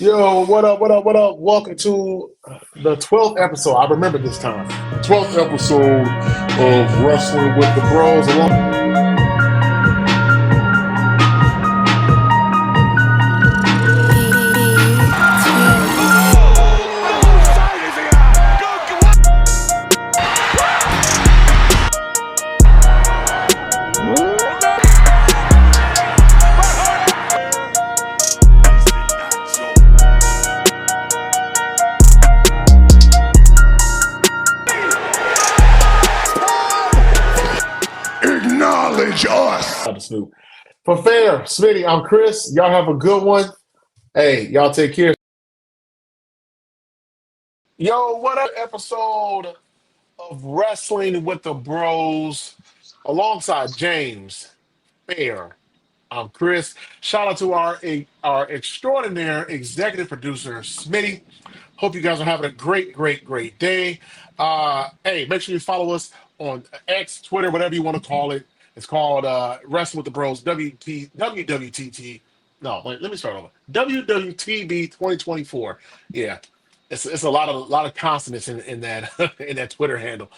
Yo, what up, what up, what up? Welcome to the 12th episode. I remember this time. 12th episode of Wrestling with the Bros. Acknowledge us. Snoop. For fair, Smitty, I'm Chris. Y'all have a good one. Hey, y'all take care. Yo, what up? Episode of Wrestling with the Bros alongside James Fair. I'm Chris. Shout out to our extraordinary executive producer, Smitty. Hope you guys are having a great day. Hey, make sure you follow us on X, Twitter, whatever you want to call it. It's called Wrestling with the Bros, WWTT. No, wait, let me start over. WWTB 2024. Yeah, it's a lot of consonants in that in that Twitter handle.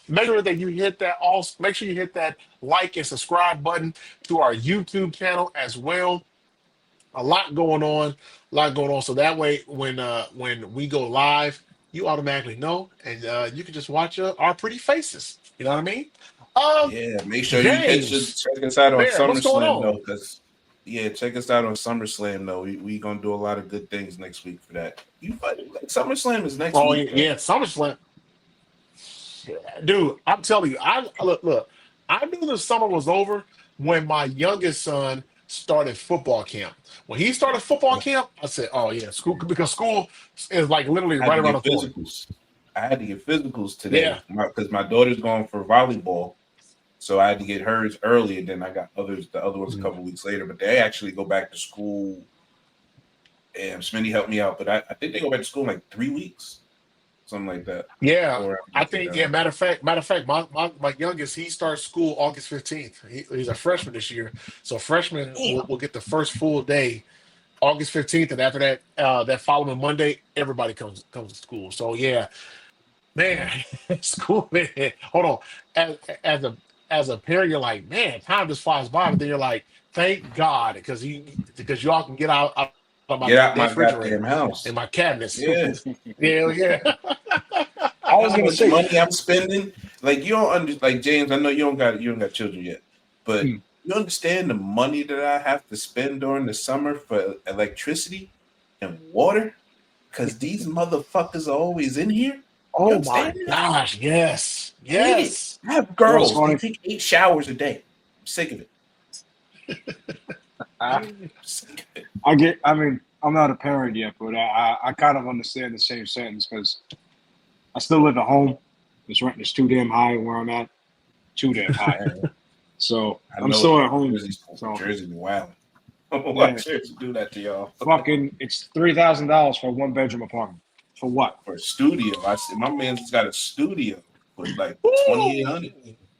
Make sure that you hit that. Also, make sure you hit that like and subscribe button to our YouTube channel as well. A lot going on, a lot going on. So that way, when we go live, you automatically know, and you can just watch our pretty faces. You know what I mean? Um, Yeah, make sure you James, check us out on Bear, what's going SummerSlam though, on? because check us out on SummerSlam though. We gonna do a lot of good things next week for that. SummerSlam is next Oh week, yeah, right? yeah, SummerSlam, dude. I'm telling you, I look. I knew the summer was over when my youngest son started football camp. When he started football camp, I said, "Oh yeah, school," because school is like literally I had right to around the get corner. physicals. I had to get physicals today Yeah. because my daughter's going for volleyball, so I had to get hers early, and then I got the other ones a couple weeks later. But they actually go back to school, and Smitty helped me out. But I think they go back to school in like 3 weeks, something like that. Yeah, Or I think yeah. Matter of fact, my youngest he starts school August 15th. He's a freshman this year, so freshmen will get the first full day August 15th, and after that, that following Monday, everybody comes to school. So yeah, man, school. Man, hold on. As as a as a parent, you're like, man, time just flies by, but then you're like, thank God, because y'all can get out of my get out my refrigerator goddamn and house. my cabinets. Yeah. Yeah, yeah. I was How gonna much say, money I'm spending. Like you don't like James. I know you don't got children yet, but hmm, you understand the money that I have to spend during the summer for electricity and water because these motherfuckers are always in here. You Oh understand my this? gosh, yes, I hate it. yes. I have you know what's girls. They funny? take 8 showers a day. I'm sick of it. I, I'm sick of it. I mean, I'm not a parent yet, but I kind of understand the same sentence because I still live at home. This rent is too damn high where I'm at, too damn high. Man, So I I'm know still it. at home. So Jersey be wild. Why yeah, Jersey do that to y'all? fucking, it's $3,000 for a one-bedroom apartment. For what? For a studio. I see my man's got a studio for like Ooh, 2,800.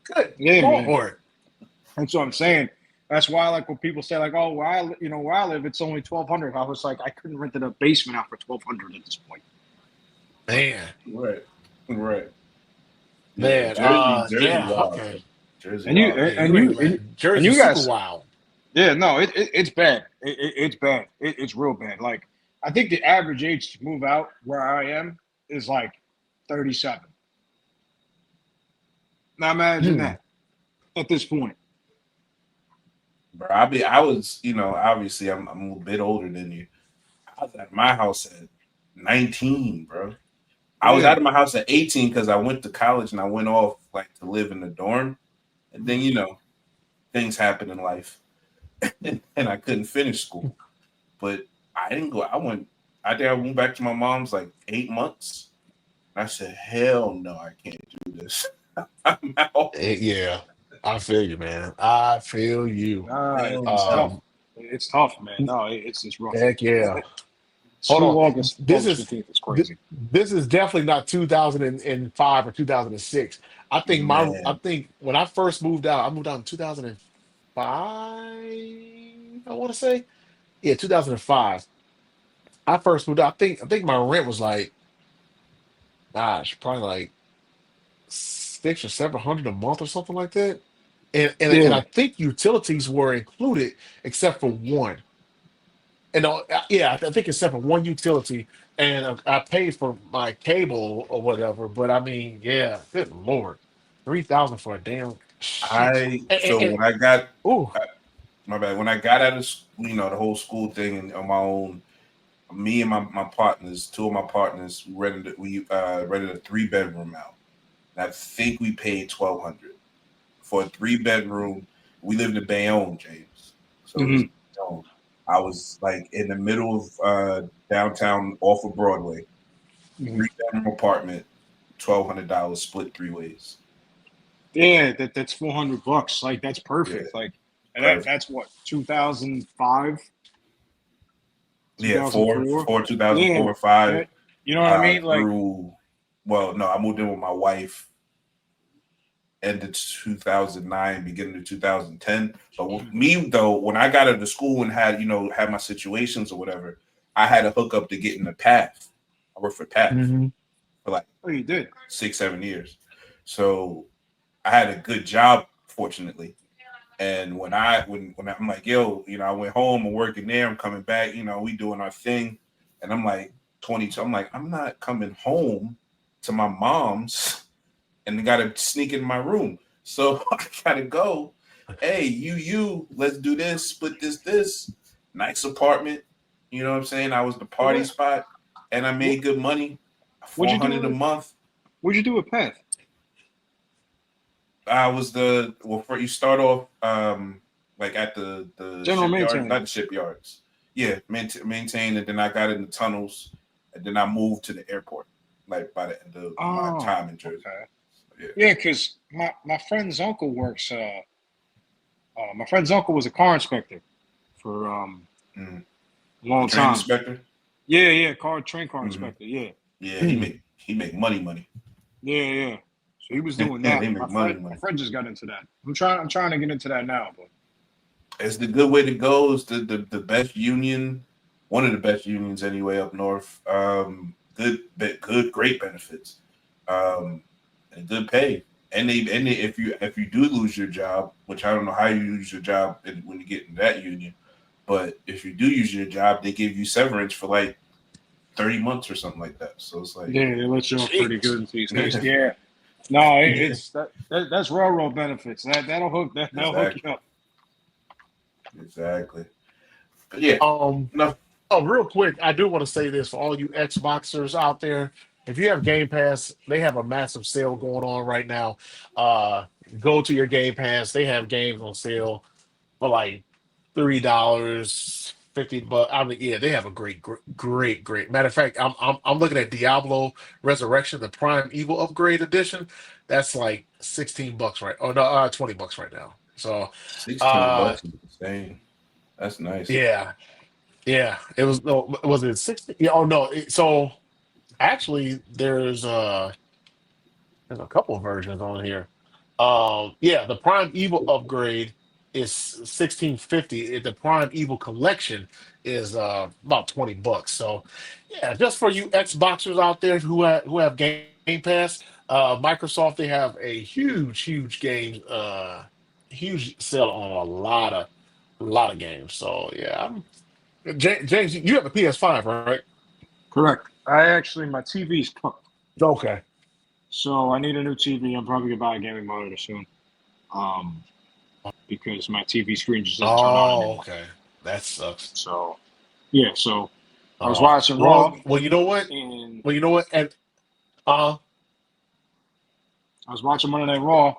good Yeah, man. lord. That's what I'm saying. That's why, like, when people say, like, "Oh, where I live, it's only 1,200." I was like, I couldn't rent a basement out for 1,200 at this point. Man, Right. Right. Yeah. man. Jersey Yeah, wild. okay. Jersey And you wild. Man, and you ain't you man. and Jersey's you super guys, wild. yeah, no, it's bad. It's bad. It's real bad. Like, I think the average age to move out where I am is like 37. Now imagine Hmm. that at this point. Bro, I was, obviously I'm a bit older than you. I was at my house at 19, bro. I was Yeah. out of my house at 18 because I went to college and I went off like to live in the dorm. And then, things happen in life. and I couldn't finish school. But I didn't go. I think I went back to my mom's like 8 months. I said, hell no, I can't do this. I'm out. Yeah, I feel you, man. I feel you. Hell It's tough. no. Um, It's tough, man. No, it's just rough. heck yeah. Hold School on. This August is 15th is crazy. this is definitely not 2005 or 2006. I Man. think when I first moved out, I moved out in 2005. I want to say, yeah, 2005. I first moved out, I think my rent was like, gosh, probably like 600 or 700 a month or something like that. And Yeah. I think utilities were included except for one. And yeah, I think except for one utility, and I paid for my cable or whatever. But I mean, yeah, good lord, 3,000 for a damn sheesh. I so And when I got oh, uh, my bad, when I got out of the whole school thing and on my own, me and my partners, two of my partners, rented a 3 bedroom out. And I think we paid 1,200 for a 3 bedroom. We lived in Bayonne, James. So it was Hmm. Bayonne. I was like in the middle of downtown off of Broadway, Hmm. 3 bedroom apartment, $1,200 split 3 ways. Yeah, that's $400. Like that's Yeah, perfect. Like, and perfect. that's what 2005, Yeah, four, 2004. four, Yeah, 2004, five, that, you know what I mean? Like, through. Well, no, I moved in with my wife end of 2009, beginning of 2010. But with me though, when I got into school and had my situations or whatever, I had a hookup to get in the path. I worked for path mhm. for like oh, you did. 6, 7 years. So I had a good job, fortunately. And when I'm like, yo, I went home, I'm working there, I'm coming back, we doing our thing. And I'm like 22. I'm like, I'm not coming home to my mom's and gotta sneak in my room. So I gotta go. Hey, let's do this, split this. Nice apartment. You know what I'm saying? I was the party What spot and I what made good money. what'd you 400 a do? month. What'd you do with Peth? I was for you start off like at the General shipyard, not maintenance. the shipyards. Yeah, maintain, and then I got in the tunnels, and then I moved to the airport, like by the end of my Oh, time in Jersey. okay. So, yeah. Yeah, because my friend's uncle works. My friend's uncle was a car inspector for Mm. a The long train time. inspector. Yeah, yeah, train car Hmm. inspector. Yeah, Yeah, Hmm. he make money. yeah, yeah. So he was doing Yeah, that. he make money My money. friend just got into that. I'm trying to get into that now, but It's the good way to go. It's the best union, one of the best unions anyway up north. Great benefits, and good pay. And if you do lose your job, which I don't know how you lose your job when you get in that union, but if you do use your job, they give you severance for like 30 months or something like that. So it's like, yeah, they let you off pretty Jeez. good these days. Yeah, no, yeah, it's that's railroad benefits. That'll hook exactly, you up. exactly. But yeah, Um, no, oh, real quick, I do want to say this for all you Xboxers out there. If you have Game Pass, they have a massive sale going on right now. Uh, go to your Game Pass. They have games on sale for like $3, 50 bucks. I mean, yeah, they have a great. Matter of fact, I'm looking at Diablo Resurrection, the Prime Evil Upgrade Edition. That's like $16 right. Oh no, $20 right now. So, 16 uh, bucks is insane. That's nice. yeah, yeah. It was no, was it 60? Yeah. Oh no. So actually, there's a couple of versions on here. Yeah, the Prime Evil upgrade is 1650. The Prime Evil collection is about $20. So yeah, just for you Xboxers out there who have Game Pass, Microsoft, they have a huge huge sale on a lot of games. So yeah, James, you have a PS5, right? Correct. I actually my TV's cooked, Okay. so I need a new TV. I'm probably gonna buy a gaming monitor soon. Um, because my TV screen just doesn't turn on Oh, anymore. okay. That sucks. So yeah, so I was Oh, watching well, Raw, well, you know what? and Well, you know what? And uh, I was watching Monday Night Raw,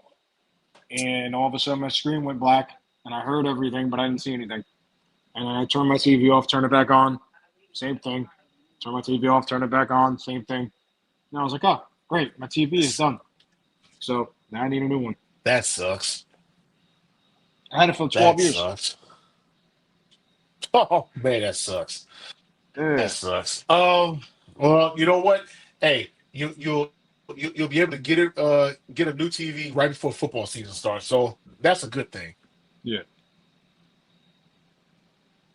and all of a sudden my screen went black, and I heard everything, but I didn't see anything. And then I turned my TV off, turned it back on, same thing. Turn my TV off, turn it back on, same thing. And I was like, oh, great, my TV is done. So now I need a new one. that sucks. I had it for That 12 years. sucks. Oh man, that sucks. That Yeah, sucks. Well, you know what? Hey, you'll be able to get a new TV right before football season starts. So that's a good thing. yeah.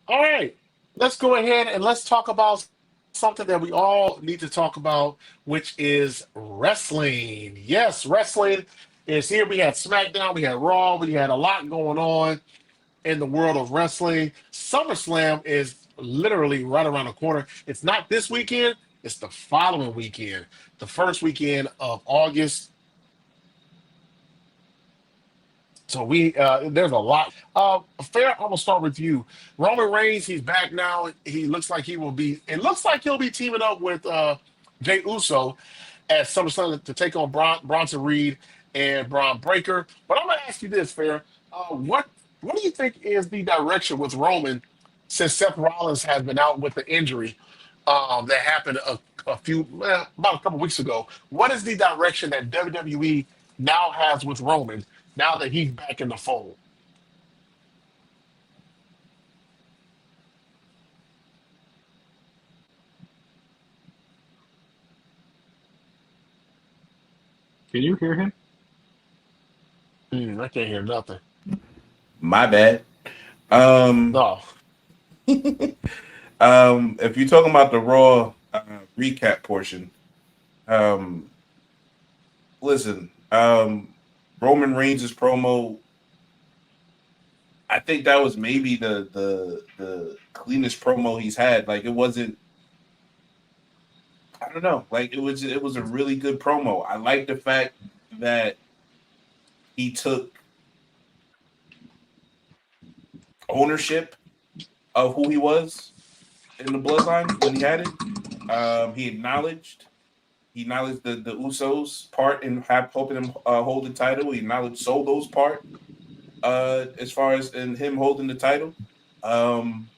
All right, let's go ahead and let's talk about something that we all need to talk about, which is wrestling. Yes, wrestling is here. We had SmackDown, we had Raw, we had a lot going on in the world of wrestling. SummerSlam is literally right around the corner. It's not this weekend, it's the following weekend, the first weekend of August. So we there's a lot. Fair, I'm gonna start with you. Roman Reigns, he's back now. He looks like he will be. It looks like he'll be teaming up with Jay Uso at SummerSlam to take on Bronson Reed and Braun Breaker. But I'm gonna ask you this, Fair. What do you think is the direction with Roman since Seth Rollins has been out with the injury that happened about a couple weeks ago? What is the direction that WWE now has with Roman now that he's back in the fold? Can you hear him? I can't hear nothing. My bad. Um, No. if you're talking about the Raw recap portion, um, listen, Roman Reigns' promo, I think that was maybe the cleanest promo he's had. Like it wasn't, I don't know, like it was a really good promo. I like the fact that he took ownership of who he was in the bloodline when he had it. He acknowledged the Usos part in helping him hold the title. He acknowledged Solo's part as far as in him holding the title. Um,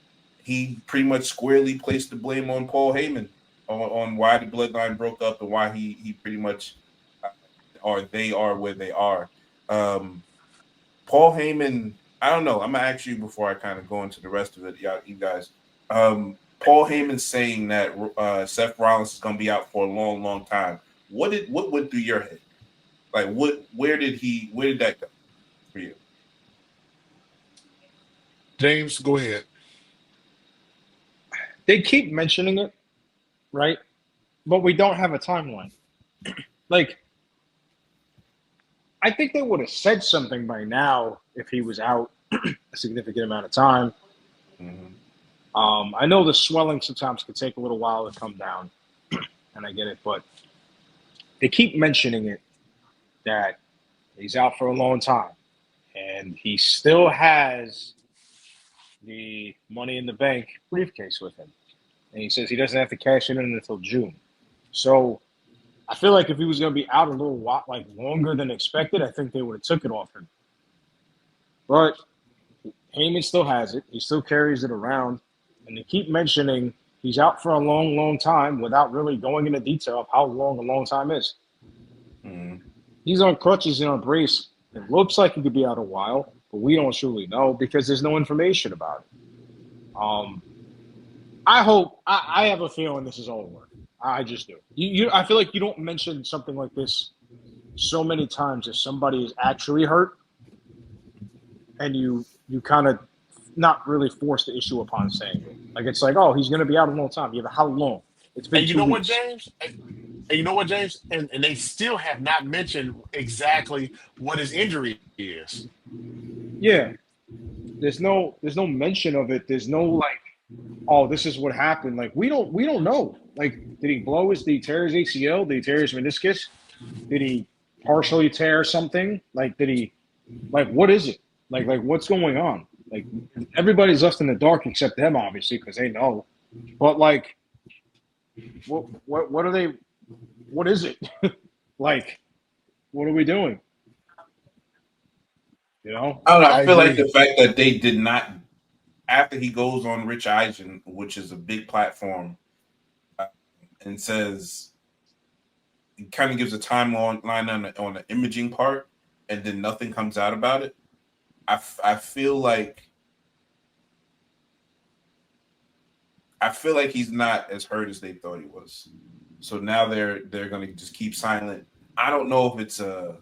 he pretty much squarely placed the blame on Paul Heyman on why the bloodline broke up and why he pretty much uh, or they are where they are. Um, Paul Heyman, I don't know. I'm gonna ask you before I kind of go into the rest of it, you guys. Paul Heyman saying that Seth Rollins is gonna be out for a long, long time. What went through your head? Like where did that go for you? James, go ahead. They keep mentioning it, right? But we don't have a timeline. Like, I think they would have said something by now if he was out a significant amount of time. Mm-hmm. I know the swelling sometimes can take a little while to come down, and I get it, but they keep mentioning it that he's out for a long time, and he still has the Money in the Bank briefcase with him, and he says he doesn't have to cash it in until June. So I feel like if he was going to be out a little while, like longer than expected, I think they would have took it off him. But Heyman still has it. He still carries it around, and they keep mentioning he's out for a long, long time without really going into detail of how long a long time is. Mm-hmm. He's on crutches and on a brace. It looks like he could be out a while, but we don't truly know because there's no information about it. Um, I have a feeling this is over. I just do. I feel like you don't mention something like this so many times if somebody is actually hurt, and you kind of not really force the issue upon saying it. Like it's like, oh, he's going to be out a long time. Yeah, but how long? It's been And you two know what, weeks. James? And you know what, James? And they still have not mentioned exactly what his injury is. Yeah, there's no mention of it. There's no like, oh, this is what happened. Like we don't know. Like, did he tear his ACL? Did he tear his meniscus? Did he partially tear something? Like, did he, like, what is it? Like what's going on? Like, everybody's left in the dark except them, obviously, because they know. But like, what are they? What is it? Like, what are we doing? You know? I don't know. I I feel like the agree. fact that they did not after he goes on Rich Eisen, which is a big platform, uh, and says it kind of gives a timeline on the imaging part, and then nothing comes out about it. I feel like he's not as hurt as they thought he was. So now they're going to just keep silent. I don't know if it's a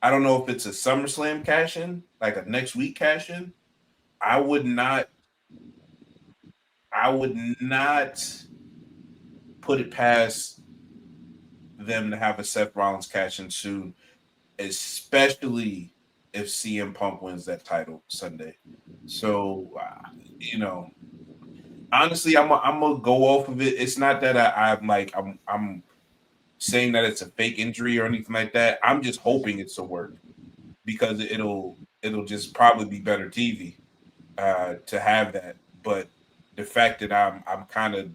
SummerSlam cash in, like a next week cash in. I would not I would not put it past them to have a Seth Rollins cash in soon, especially if CM Punk wins that title Sunday. So, you know, honestly, I'm gonna go off of it. It's not that I'm saying that it's a fake injury or anything like that. I'm just hoping it's a work because it'll just probably be better TV to have that. But the fact that I'm kind of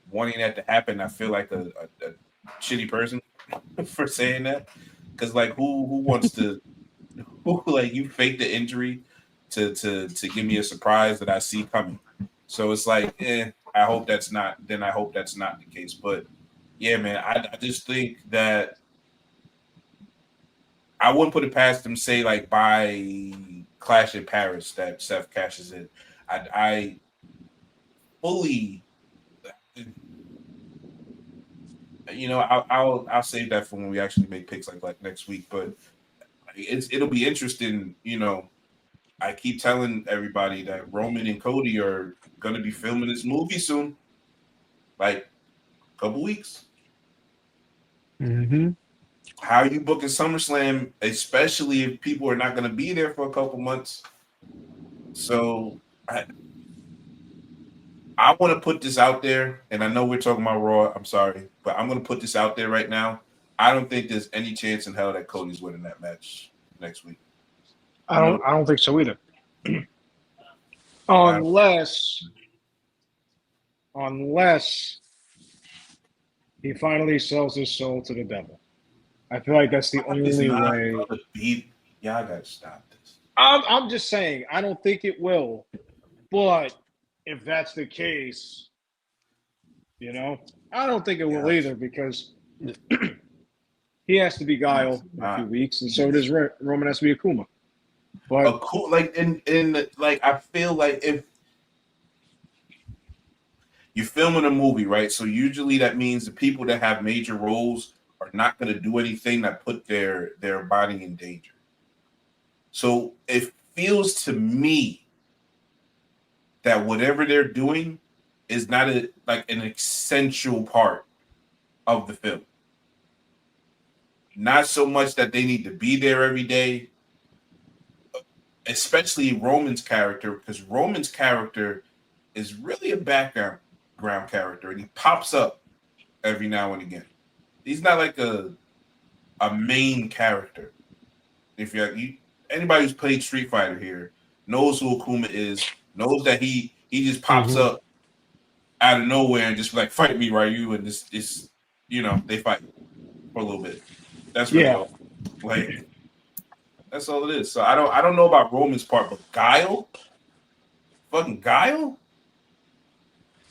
wanting that to happen, I feel like a shitty person for saying that. Because like who wants to who like you fake the injury to give me a surprise that I see coming. So it's like, I hope that's not the case. But yeah, man, I just think that I wouldn't put it past them say like by Clash in Paris that Seth cashes in. I fully, I'll save that for when we actually make picks like next week. But it'll be interesting. I keep telling everybody that Roman and Cody are gonna be filming this movie soon, like a couple weeks. Mm-hmm. How are you booking SummerSlam, especially if people are not gonna be there for a couple months? So I want to put this out there, and I know we're talking about Raw. I'm sorry, but I'm going to put this out there right now. I don't think there's any chance in hell that Cody's winning that match next week. No, I don't think so either. I don't. Unless unless he finally sells his soul to the devil. I feel like that's the It's only not way. going to be. Y'all got to stop this. I'm just saying, I don't think it will. But if that's the case, I don't think it will Yeah, either because he has to be it's Guile in a few not. weeks, and so does Roman has to be Akuma. A But cool like like I feel like if you're filming a movie, right? So usually that means the people that have major roles are not going to do anything that put their body in danger. So it feels to me that whatever they're doing is not like an essential part of the film. Not so much that they need to be there every day, especially Roman's character, because Roman's character is really a background ground character, and he pops up every now and again. He's not like a main character. If anybody who's played Street Fighter here knows who Akuma is, knows that he just pops Mm-hmm. up out of nowhere and just like fight me, Ryu, and this they fight for a little bit. That's really yeah, all. Like that's all it is. So I don't know about Roman's part, but Guile, fucking Guile,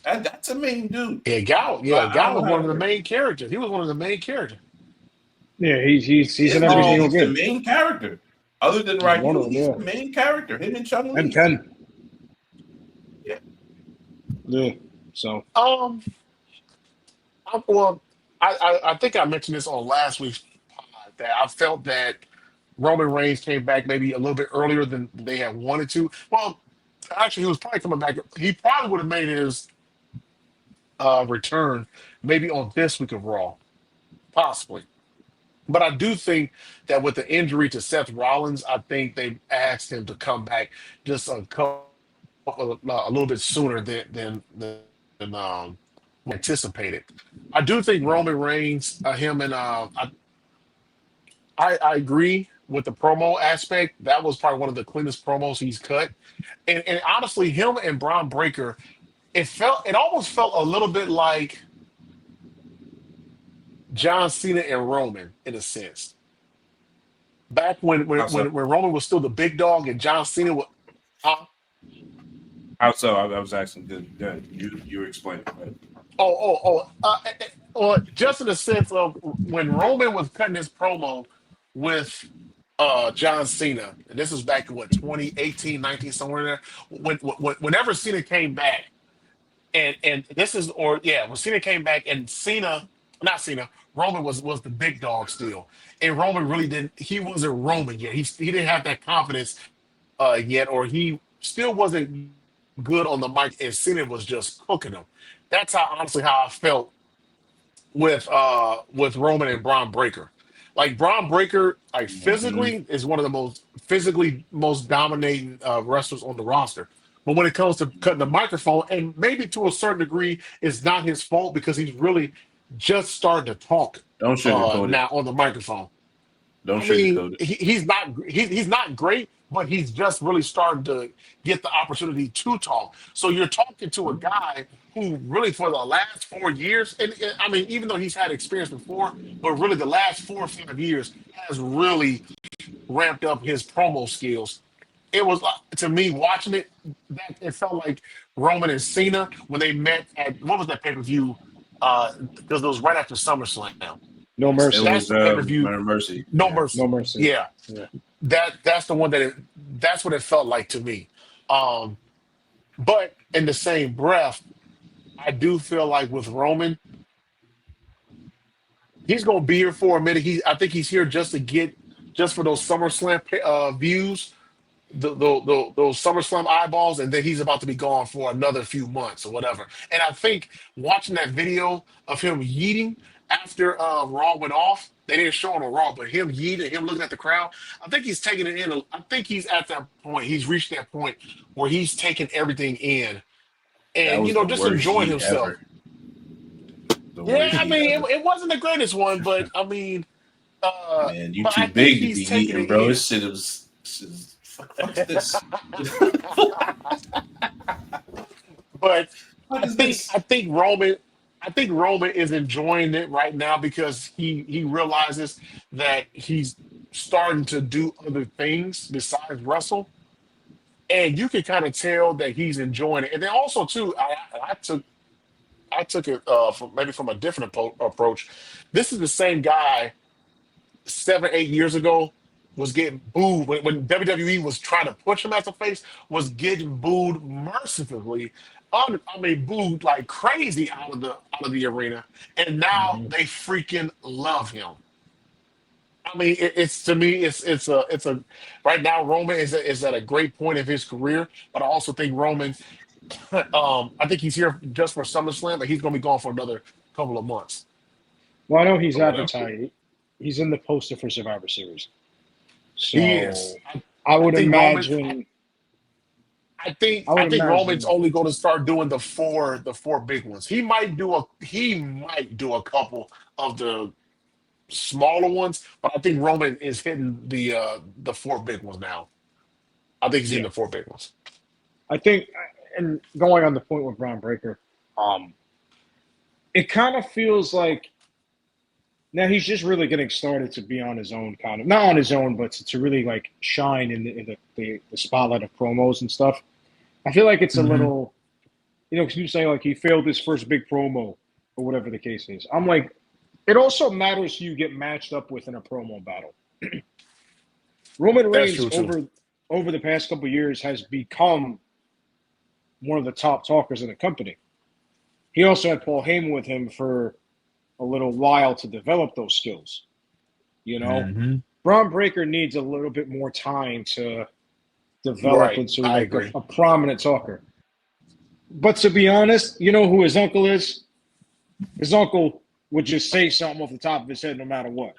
that's a main dude. So I Gal don't know was how one that of the works. main characters. He was one of the main characters. yeah, he's in Is everything Um, he'll he's the get. main character. Other than He's one Ryu, of them, he's yeah. the main character. Him and Chun And Li. Ken, Yeah. yeah. So um, well, I think I mentioned this on last week's pod that I felt that Roman Reigns came back maybe a little bit earlier than they had wanted to. Well, actually, he was probably coming back. He probably would have made his return maybe on this week of Raw, possibly. But I do think that with the injury to Seth Rollins, I think they asked him to come back just a little bit sooner than anticipated. I do think Roman Reigns, him and I agree with the promo aspect. That was probably one of the cleanest promos he's cut. And honestly, him and Braun Breaker, it almost felt a little bit like John Cena and Roman in a sense. Back How so? when Roman was still the big dog and John Cena was uh, How so? I was asking. Good. You were explaining. Right? or just in the sense of when Roman was cutting his promo with John Cena, and this was back in what 2018, 19, somewhere in there. Whenever Cena came back, and this is or yeah, when Cena came back and Cena, not Cena, Roman was the big dog still, and Roman really didn't. He wasn't Roman yet. He didn't have that confidence yet, or he still wasn't. good on the mic, and Cena was just cooking him. That's how honestly how I felt with Roman and Braun Breaker. Like Braun Breaker, like Hmm. physically is one of the most physically most dominating wrestlers on the roster. But when it comes to cutting the microphone, and maybe to a certain degree, it's not his fault because he's really just starting to talk Don't sugarcoat it. now on the microphone. Don't I mean, sugarcoat it. he's not great, but he's just really starting to get the opportunity to talk. So you're talking to a guy who really for the last 4 years, and I mean, even though he's had experience before, but really the last 4 or 5 years has really ramped up his promo skills. It was to me watching it that it felt like Roman and Cena when they met at what was that pay-per-view? Because it was right after SummerSlam. No It Mercy. That's was the pay-per-view. Mercy. No Yeah. No Mercy. Mercy. Yeah, Yeah. that's the one that's what it felt like to me. Um, but in the same breath, I do feel like with Roman, he's gonna be here for a minute. I think he's here just for those SummerSlam views, those SummerSlam eyeballs, and then he's about to be gone for another few months or whatever. And I think watching that video of him yeeting after Raw went off, they didn't show him on Raw, but him yeeting, him looking at the crowd, I think he's taking it in. I think he's at that point. He's reached that point where he's taking everything in That and was the just worst enjoying yeet himself. ever. The Yeah, worst I yeet mean, ever. it wasn't the greatest one, but I mean, Man, you but too I think big to he's be taking eating, it bro. in. This shit fuck is this? But What is this? I think Roman is enjoying it right now because he realizes that he's starting to do other things besides wrestle, and you can kind of tell that he's enjoying it. And then also too, I took it from a different approach. This is the same guy 7 8 years ago was getting booed when WWE was trying to push him as a face, was getting booed mercifully. I mean, booed like crazy out of the arena, and now Mhm. they freaking love him. I mean, it's to me, it's a right now Roman is at a great point of his career, but I also think Roman, I think he's here just for SummerSlam, but he's going to be gone for another couple of months Well, I know he's or whatever. advertised. He's in the poster for Survivor Series. He is. So I I would think Roman. imagine. I I would think Roman's imagine. only going to start doing the four big ones. He might do a couple of the smaller ones, but I think Roman is hitting the four big ones now. I think he's hitting Yeah, the four big ones. I think. And going on the point with Braun Breaker, um, it kind of feels like now he's just really getting started to be on his own, kind of not on his own, but to really like shine in the spotlight of promos and stuff. I feel like it's a Hmm. little, because you say like he failed his first big promo or whatever the case is. I'm like, it also matters who you get matched up with in a promo battle. Roman That's Reigns true too. over the past couple of years has become one of the top talkers in the company. He also had Paul Heyman with him for a little while to develop those skills. You know, Hmm. Braun Breaker needs a little bit more time to develop Right, into I like agree. a prominent talker. But to be honest, you know who his uncle is? His uncle would just say something off the top of his head no matter what.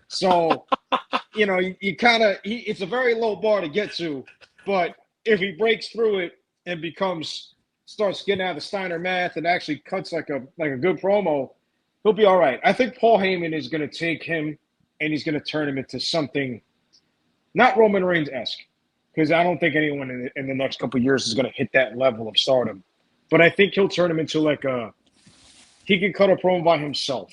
So, you kind of, it's a very low bar to get to. But if he breaks through it and starts getting out of the Steiner math and actually cuts like a good promo, he'll be all right. I think Paul Heyman is going to take him and he's going to turn him into something not Roman Reigns esque, because I don't think anyone in the next couple of years is going to hit that level of stardom. But I think he'll turn him into he can cut a promo by himself.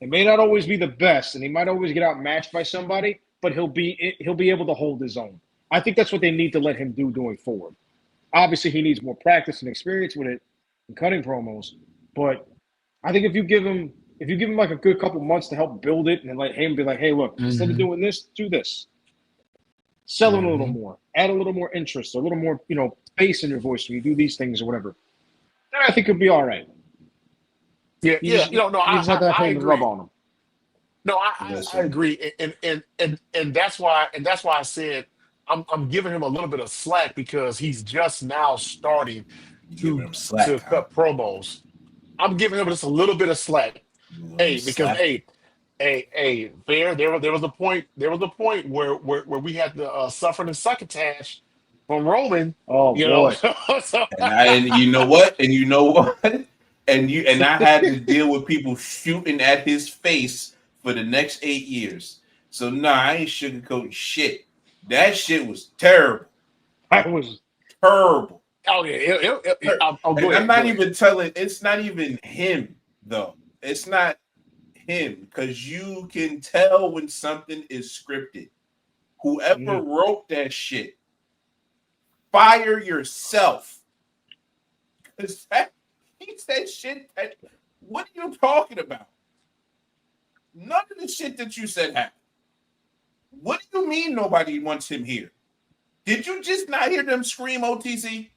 It may not always be the best, and he might always get outmatched by somebody, but he'll be able to hold his own. I think that's what they need to let him do going forward. Obviously, he needs more practice and experience with it and cutting promos, but I think if you give him like a good couple months to help build it and then let him be like, hey, look, instead of Hmm. doing this, do this. Sell it a little Hmm. more, add a little more interest, a little more, bass in your voice when you do these things or whatever. Then I think he'll be all right. Yeah, You yeah. just No, you just have to have I him to rub agree. on him. No, I Listen, agree, and that's why I said. I'm giving him a little bit of slack because he's just now starting You giving to him slack, huh? cut promos. I'm giving him just a little bit of slack. You giving him Hey, because slack? there was a point where we had the suffering and succotash from Roman, Oh you know. boy. So, And you know what? And you know what? And I had to deal with people shooting at his face for the next 8 years. So nah, I ain't sugarcoating shit. That shit was terrible. I was Terrible. oh yeah, I'll go And I'm ahead, not go ahead. even telling, it's not even him though. It's not him because you can tell when something is scripted. Whoever mm, wrote that shit, fire yourself. Because he said shit that, what are you talking about? None of the shit that you said happened. What do you mean nobody wants him here? Did you just not hear them scream OTC?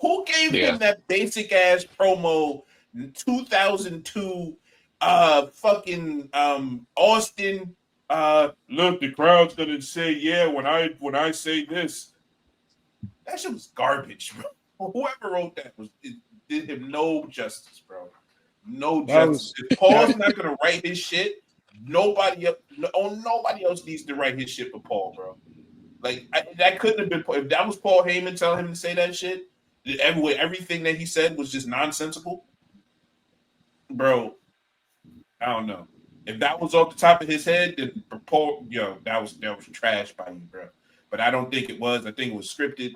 Who gave Yeah. him that basic ass promo in 2002 fucking Austin look, the crowd's gonna say yeah when I say this. That shit was garbage, bro. Whoever wrote that it did him no justice, bro. No that justice. was If that Paul's not gonna write his shit, nobody else needs to write his shit but Paul, bro. Like that couldn't have been if that was Paul Heyman telling him to say that shit. Everything that he said was just nonsensical, bro. I don't know. If that was off the top of his head, then Paul, that was trash by you, bro. But I don't think it was. I think it was scripted,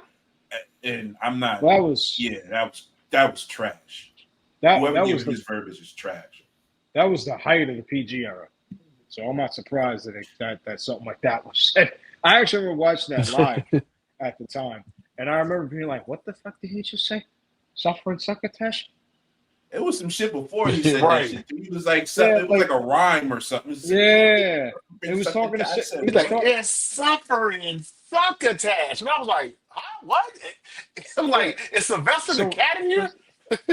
and I'm not. that was Yeah, that was trash. that Whoever that gave was him his verbiage is trash. that was the height of the PG era. So I'm not surprised that something like that was said. I actually remember watching that live at the time, and I remember being like, "What the fuck did he just say? Suffering succotash?" It was some shit before he said that Right. shit. He was like Yeah, something. It was like a rhyme or something. yeah. He was talking to I shit. said, He He's was like, what? talking. it's suffering succotash. And I was like, huh, what? I'm Yeah. like, is Sylvester the So cat in here?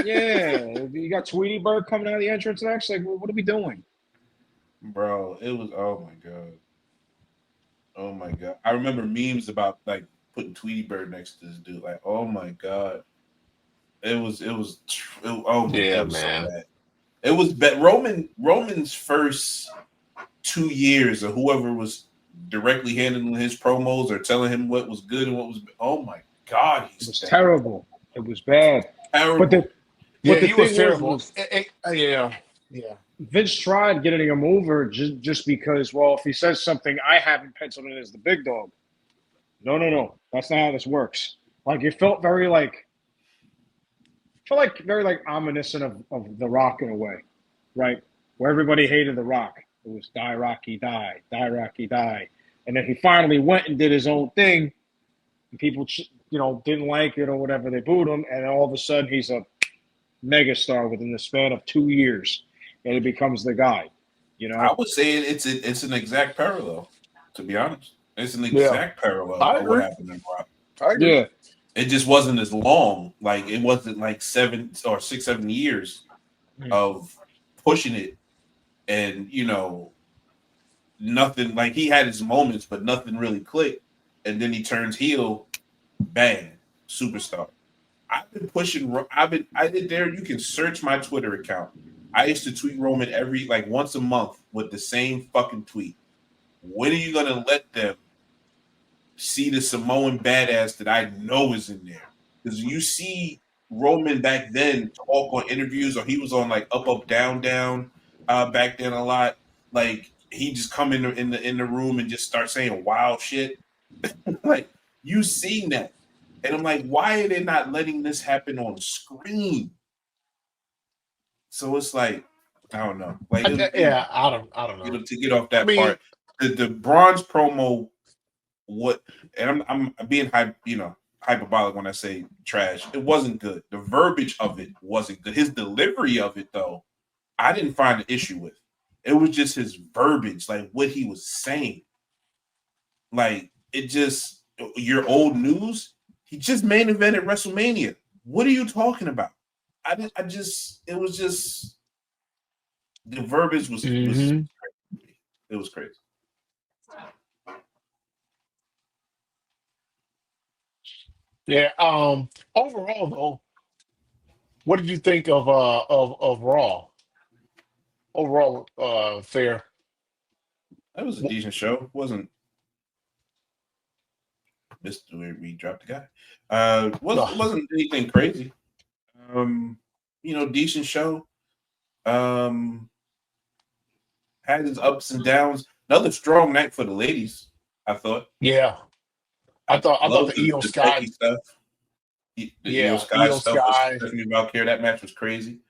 yeah, you got Tweety Bird coming out of the entrance next. Like, what are we doing? Bro, it was. Oh my god. Oh my god! I remember memes about like putting Tweety Bird next to this dude. Like, oh my god, oh my, Yeah, it was so man. bad. It was bad. Roman's first 2 years, or whoever was directly handling his promos or telling him what was good and what was. Oh my god, It he's was terrible. It was bad. But terrible. the Yeah, but the he was thing terrible. was Yeah, yeah. Vince tried getting him over just because, well, if he says something, I haven't penciled in as the big dog. No. That's not how this works. Like it felt like very like ominous of The Rock in a way, right? Where everybody hated The Rock. It was die Rocky die Rocky die, and then he finally went and did his own thing, and people didn't like it or whatever. They booed him, and all of a sudden he's a megastar within the span of 2 years, and he becomes the guy. You I know? would say it's an exact parallel. To be honest, it's an Yeah. exact parallel I of what agree. happened in Rock. I agree. Yeah. It just wasn't as long. Like it wasn't like 7 or 6, 7 years of pushing it, and nothing. Like he had his moments, but nothing really clicked. And then he turns heel, bang, superstar. I've been pushing. I did there. You can search my Twitter account. I used to tweet Roman every like once a month with the same fucking tweet. When are you gonna let them see the Samoan badass that I know is in there? Because you see Roman back then talk on interviews, or he was on like Up Down Down back then a lot. Like he just come in the room and just start saying wild shit. Like you seen that, and I'm like, why are they not letting this happen on screen? So it's like I don't know. Like Yeah, I don't know. to get off I that mean, part, the bronze promo. What and I'm being hyperbolic when I say trash. It wasn't good. The verbiage of it wasn't good. His delivery of it though, I didn't find an issue with. It was just his verbiage, like what he was saying. Like it just your old news. He just main evented WrestleMania. What are you talking about? It was just the verbiage was hmm it was crazy. Yeah. Overall, though, what did you think of Raw? Overall, fair. That was a W- decent show. Wasn't missed where we dropped the guy. Wasn't anything crazy. Um, decent show. Um, had its ups and downs. Another strong night for the ladies. I thought. yeah. I I thought love the the, Io the Becky Sky, stuff. The Io yeah, Sky Io stuff with Sky. Stephanie Valkyrie. That match was crazy.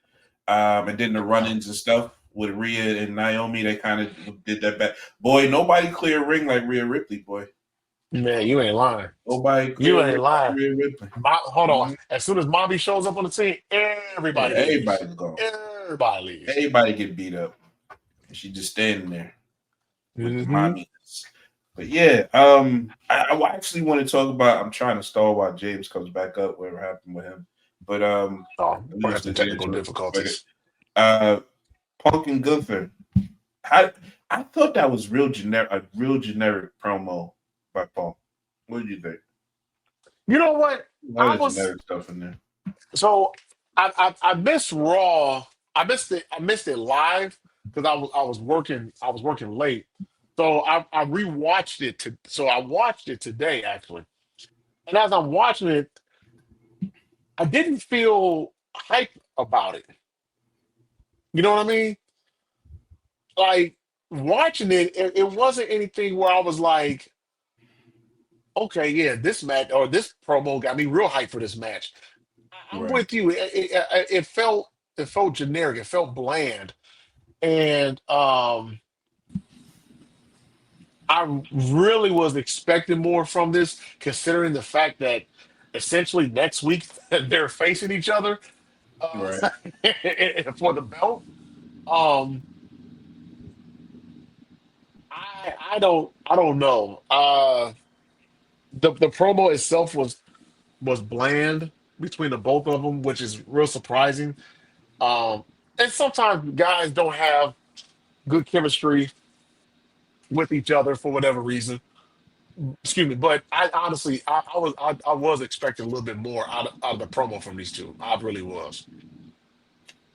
And then the run-ins and stuff with Rhea and Naomi, they kind of did that back. Boy, nobody clear a ring like Rhea Ripley. Boy, Man, you ain't lying. nobody You clear a ring ain't like lying. Rhea Ripley. Hold on. Mhm. As soon as Mommy shows up on the scene, Yeah, everybody leaves. everybody's gone. Everybody leaves. Everybody get beat up. And she just standing there with the Hmm. mommy. But yeah, I actually want to talk about. I'm trying to stall while James comes back up. Whatever happened with him, but Oh, we we're just having get technical into it. But difficulties. uh, Punk and Gunther. I thought that was a real generic promo by Punk. What did you think? You know what? A lot I of was generic stuff in there. so I missed Raw. I missed it live because I was working late. So I rewatched it so I watched it today actually. And as I'm watching it, I didn't feel hype about it. You know what I mean? Like watching it wasn't anything where I was like, okay, yeah, this match or this promo got me real hype for this match. I'm Right. with you. It felt generic. It felt bland, and I really was expecting more from this, considering the fact that essentially next week they're facing each other uh, Right. for the belt. Um, I don't know. The promo itself was bland between the both of them, which is real surprising. Um, and sometimes guys don't have good chemistry with each other for whatever reason. Excuse me, but I honestly, I was expecting a little bit more out of the promo from these two. I really was.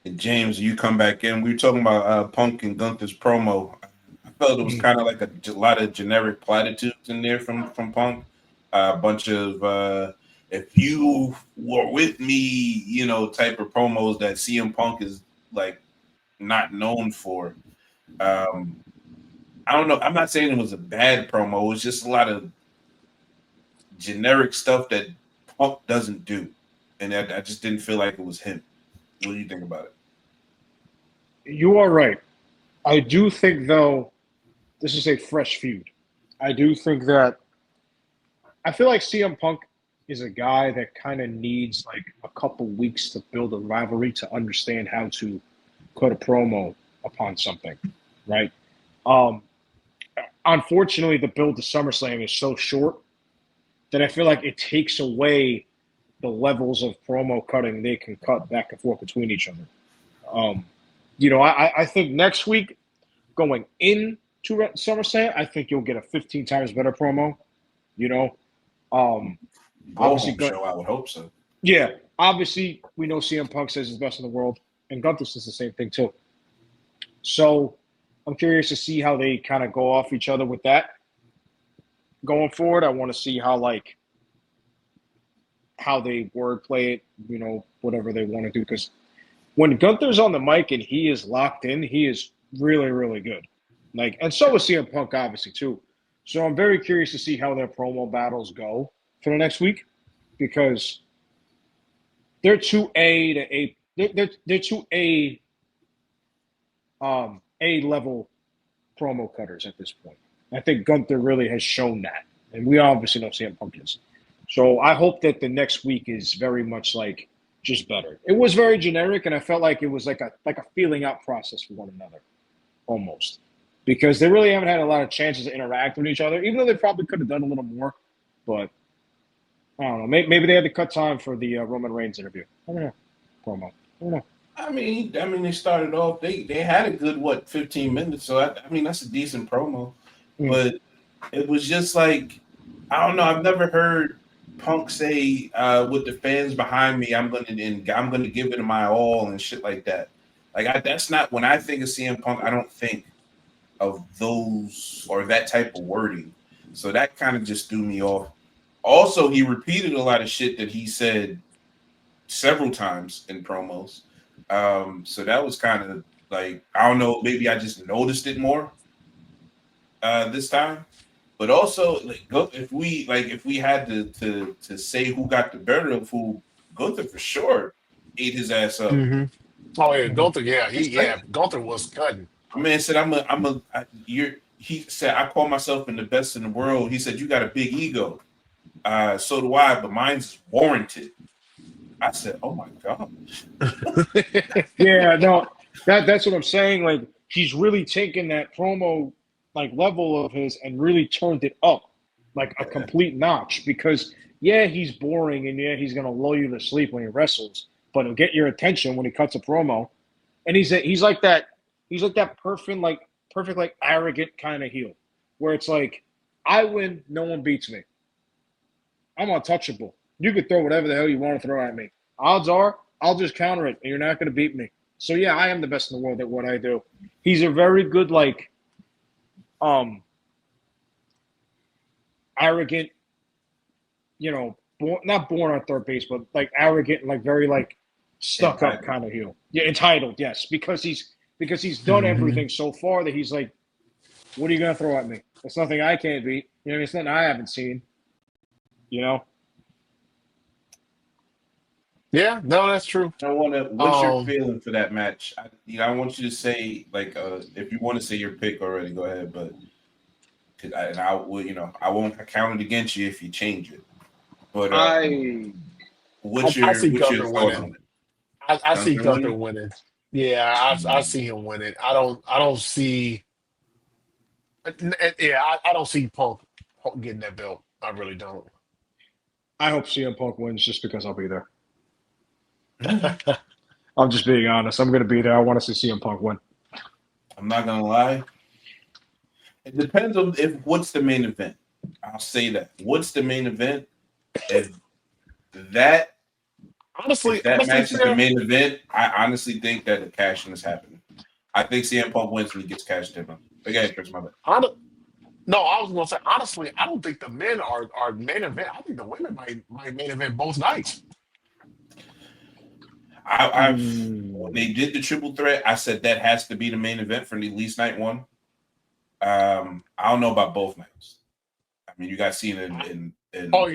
And James, you come back in. We were talking about Punk and Gunther's promo. I felt it was Mhm. kind of like a lot of generic platitudes in there from Punk. A bunch of if you were with me, type of promos that CM Punk is like not known for. Um, I don't know. I'm not saying it was a bad promo. It was just a lot of generic stuff that Punk doesn't do, and I just didn't feel like it was him. What do you think about it? You are right. I do think, though, this is a fresh feud. I do think that I feel like CM Punk is a guy that kind of needs like a couple weeks to build a rivalry to understand how to cut a promo upon something, right? Um, Unfortunately, the build to SummerSlam is so short that I feel like it takes away the levels of promo cutting they can cut back and forth between each other. Um, I think next week going into SummerSlam, I think you'll get a 15 times better promo. You know, um, Go obviously, home show. I would hope so. yeah, obviously we know CM Punk says he's best in the world, and Gunther says the same thing too. So I'm curious to see how they kind of go off each other with that going forward. I want to see how they wordplay it, whatever they want to do. Because when Gunther's on the mic and he is locked in, he is really, really good. Like, and so is CM Punk, obviously, too. So I'm very curious to see how their promo battles go for the next week because they're two A to A. They're two A level promo cutters at this point. I think Gunther really has shown that, and we obviously know CM Punk is. So I hope that the next week is very much like just better. It was very generic, and I felt like it was like a feeling out process for one another, almost, because they really haven't had a lot of chances to interact with each other, even though they probably could have done a little more. But I don't know. Maybe they had to cut time for the Roman Reigns interview. I don't know. Promo. I don't know. I mean, they started off. They had a good 15 minutes. So I mean, that's a decent promo. Mm. But it was just like I don't know. I've never heard. Punk say with the fans behind me, I'm gonna give it my all and shit like that. Like that's not when I think of CM Punk, I don't think of those or that type of wording. So that kind of just threw me off. Also, he repeated a lot of shit that he said several times in promos. So that was kind of like I don't know, maybe I just noticed it more this time. But also, like, if we had to say who got the better of who, Gunther for sure ate his ass up. Mm-hmm. Oh yeah, Mhm. Gunther. Yeah, Gunther was cutting. My man said, you're." He said, "I call myself in the best in the world." He said, "You got a big ego. So do I, but mine's warranted." I said, "Oh my god." Yeah, no, that's what I'm saying. Like he's really taken that promo like level of his and really turned it up like a complete notch because yeah, he's boring and yeah, he's gonna lull you to sleep when he wrestles, but he'll get your attention when he cuts a promo. And he's like that perfect like arrogant kind of heel where it's like I win, no one beats me. I'm untouchable. You could throw whatever the hell you want to throw at me. Odds are, I'll just counter it, and you're not going to beat me. So yeah, I am the best in the world at what I do. He's a very good, like, um, arrogant, not born on third base, but like arrogant, and like very like stuck up Entitled. kind of heel. Yeah, entitled, yes, because he's done Mhm. everything so far that he's like, what are you going to throw at me? It's nothing I can't beat. It's nothing I haven't seen. You know. Yeah, no, that's true. I want to. What's your Um, feeling for that match? I want you to say like, if you want to say your pick already, go ahead. But I will, I won't count it against you if you change it. But I I see what's your Gunther thought winning. on it? I see Gunther Gunther winning? winning. Yeah, I see him winning. I don't see. Yeah, I don't see Punk getting that belt. I really don't. I hope CM Punk wins just because I'll be there. I'm just being honest. I'm going to be there. I want to see CM Punk win. I'm not gonna lie. It depends on if what's the main event. I'll say that. What's the main event? If that if that Honestly, match is the fair. main event, I honestly think that the cash in is happening. I think CM Punk wins and he gets cashed in. Again, Chris, my bad. Hon- No, I was gonna say honestly, I don't think the men are main event. I think the women might main event both nights. When Mm. they did the triple threat, I said that has to be the main event for at least night one. I don't know about both nights. I mean, you got seen Oh in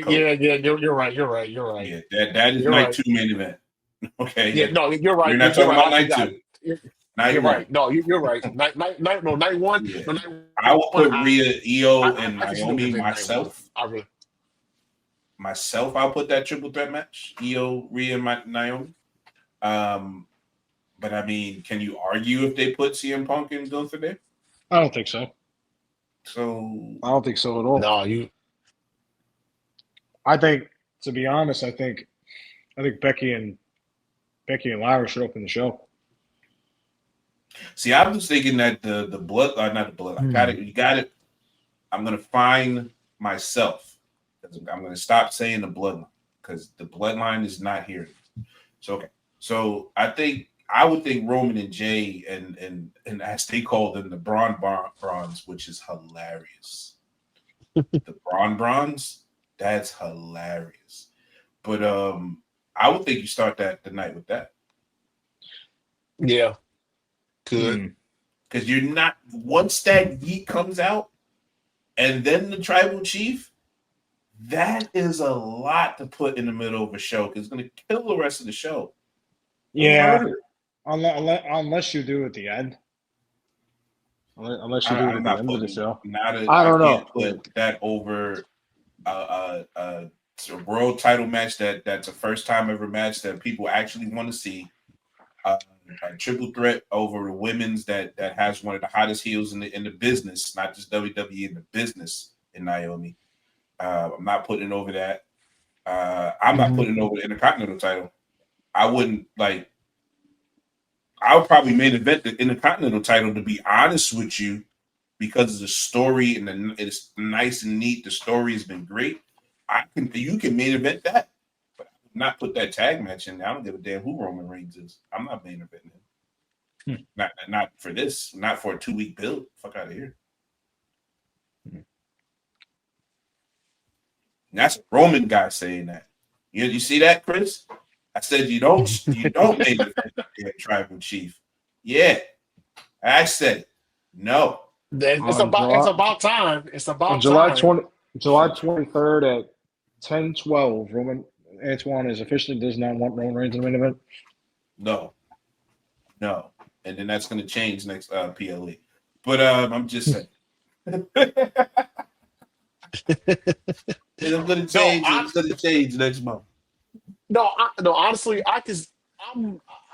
coach. yeah, yeah, you're right, you're right, Yeah, that is you're night right. two main event. Yeah, Okay, no, you're right, we're not you're talking right. about I night forgot. two. You're, Night you're one. right. No, you're right. Night one, Yeah, no, night I will one. put Rhea, Io, and I can see the Naomi women night one. myself. I really. I'll put that triple threat match. Io, Rhea, and Naomi. Um, but I mean, can you argue if they put CM Punk and Gunther there? I don't think so. So I don't think so at all. No, you. I think, to be honest, I think Becky and Lyra should open the show. see, I was thinking that the blood, not the blood. I got Hmm. it. You got it. I'm gonna find myself. I'm gonna stop saying the bloodline because the bloodline is not here. So okay. So I would think Roman and Jay and as they call them the Bronze, which is hilarious. The Bronze, that's hilarious. But I would think you start that the night with that Yeah, good. Mm. because you're not once that yeet comes out and then the tribal chief. That is a lot to put in the middle of a show because it's going to kill the rest of the show. It'll Yeah, murder. unless you do it at the end. Unless you do it I'm at the not end of the putting show. not a. I I don't can't know. put that over a world title match that's a first time ever match that people actually want to see. Uh, a triple threat over the women's that has one of the hottest heels in the business, not just WWE in the business in Naomi. I'm not putting over that. I'm not Hmm. putting over the Intercontinental title. I wouldn't like. I would probably main event the Intercontinental title to be honest with you because of the story and it's nice and neat. The story has been great. You can main event that, but I would not put that tag match in there. I don't give a damn who Roman Reigns is. I'm not main eventing him. Not for this. Not for a 2-week build. Fuck out of here. That's a Roman guy saying that. You see that, Chris? I said you don't main event the tribal chief. Yeah, I said it. No. It's about time. It's On about July time. July 23rd at 10:12, Antoine is officially does not want Roman Reigns in the main event. No. And then that's going to change next PLE. But I'm just saying. It's going to change next month. No, honestly, I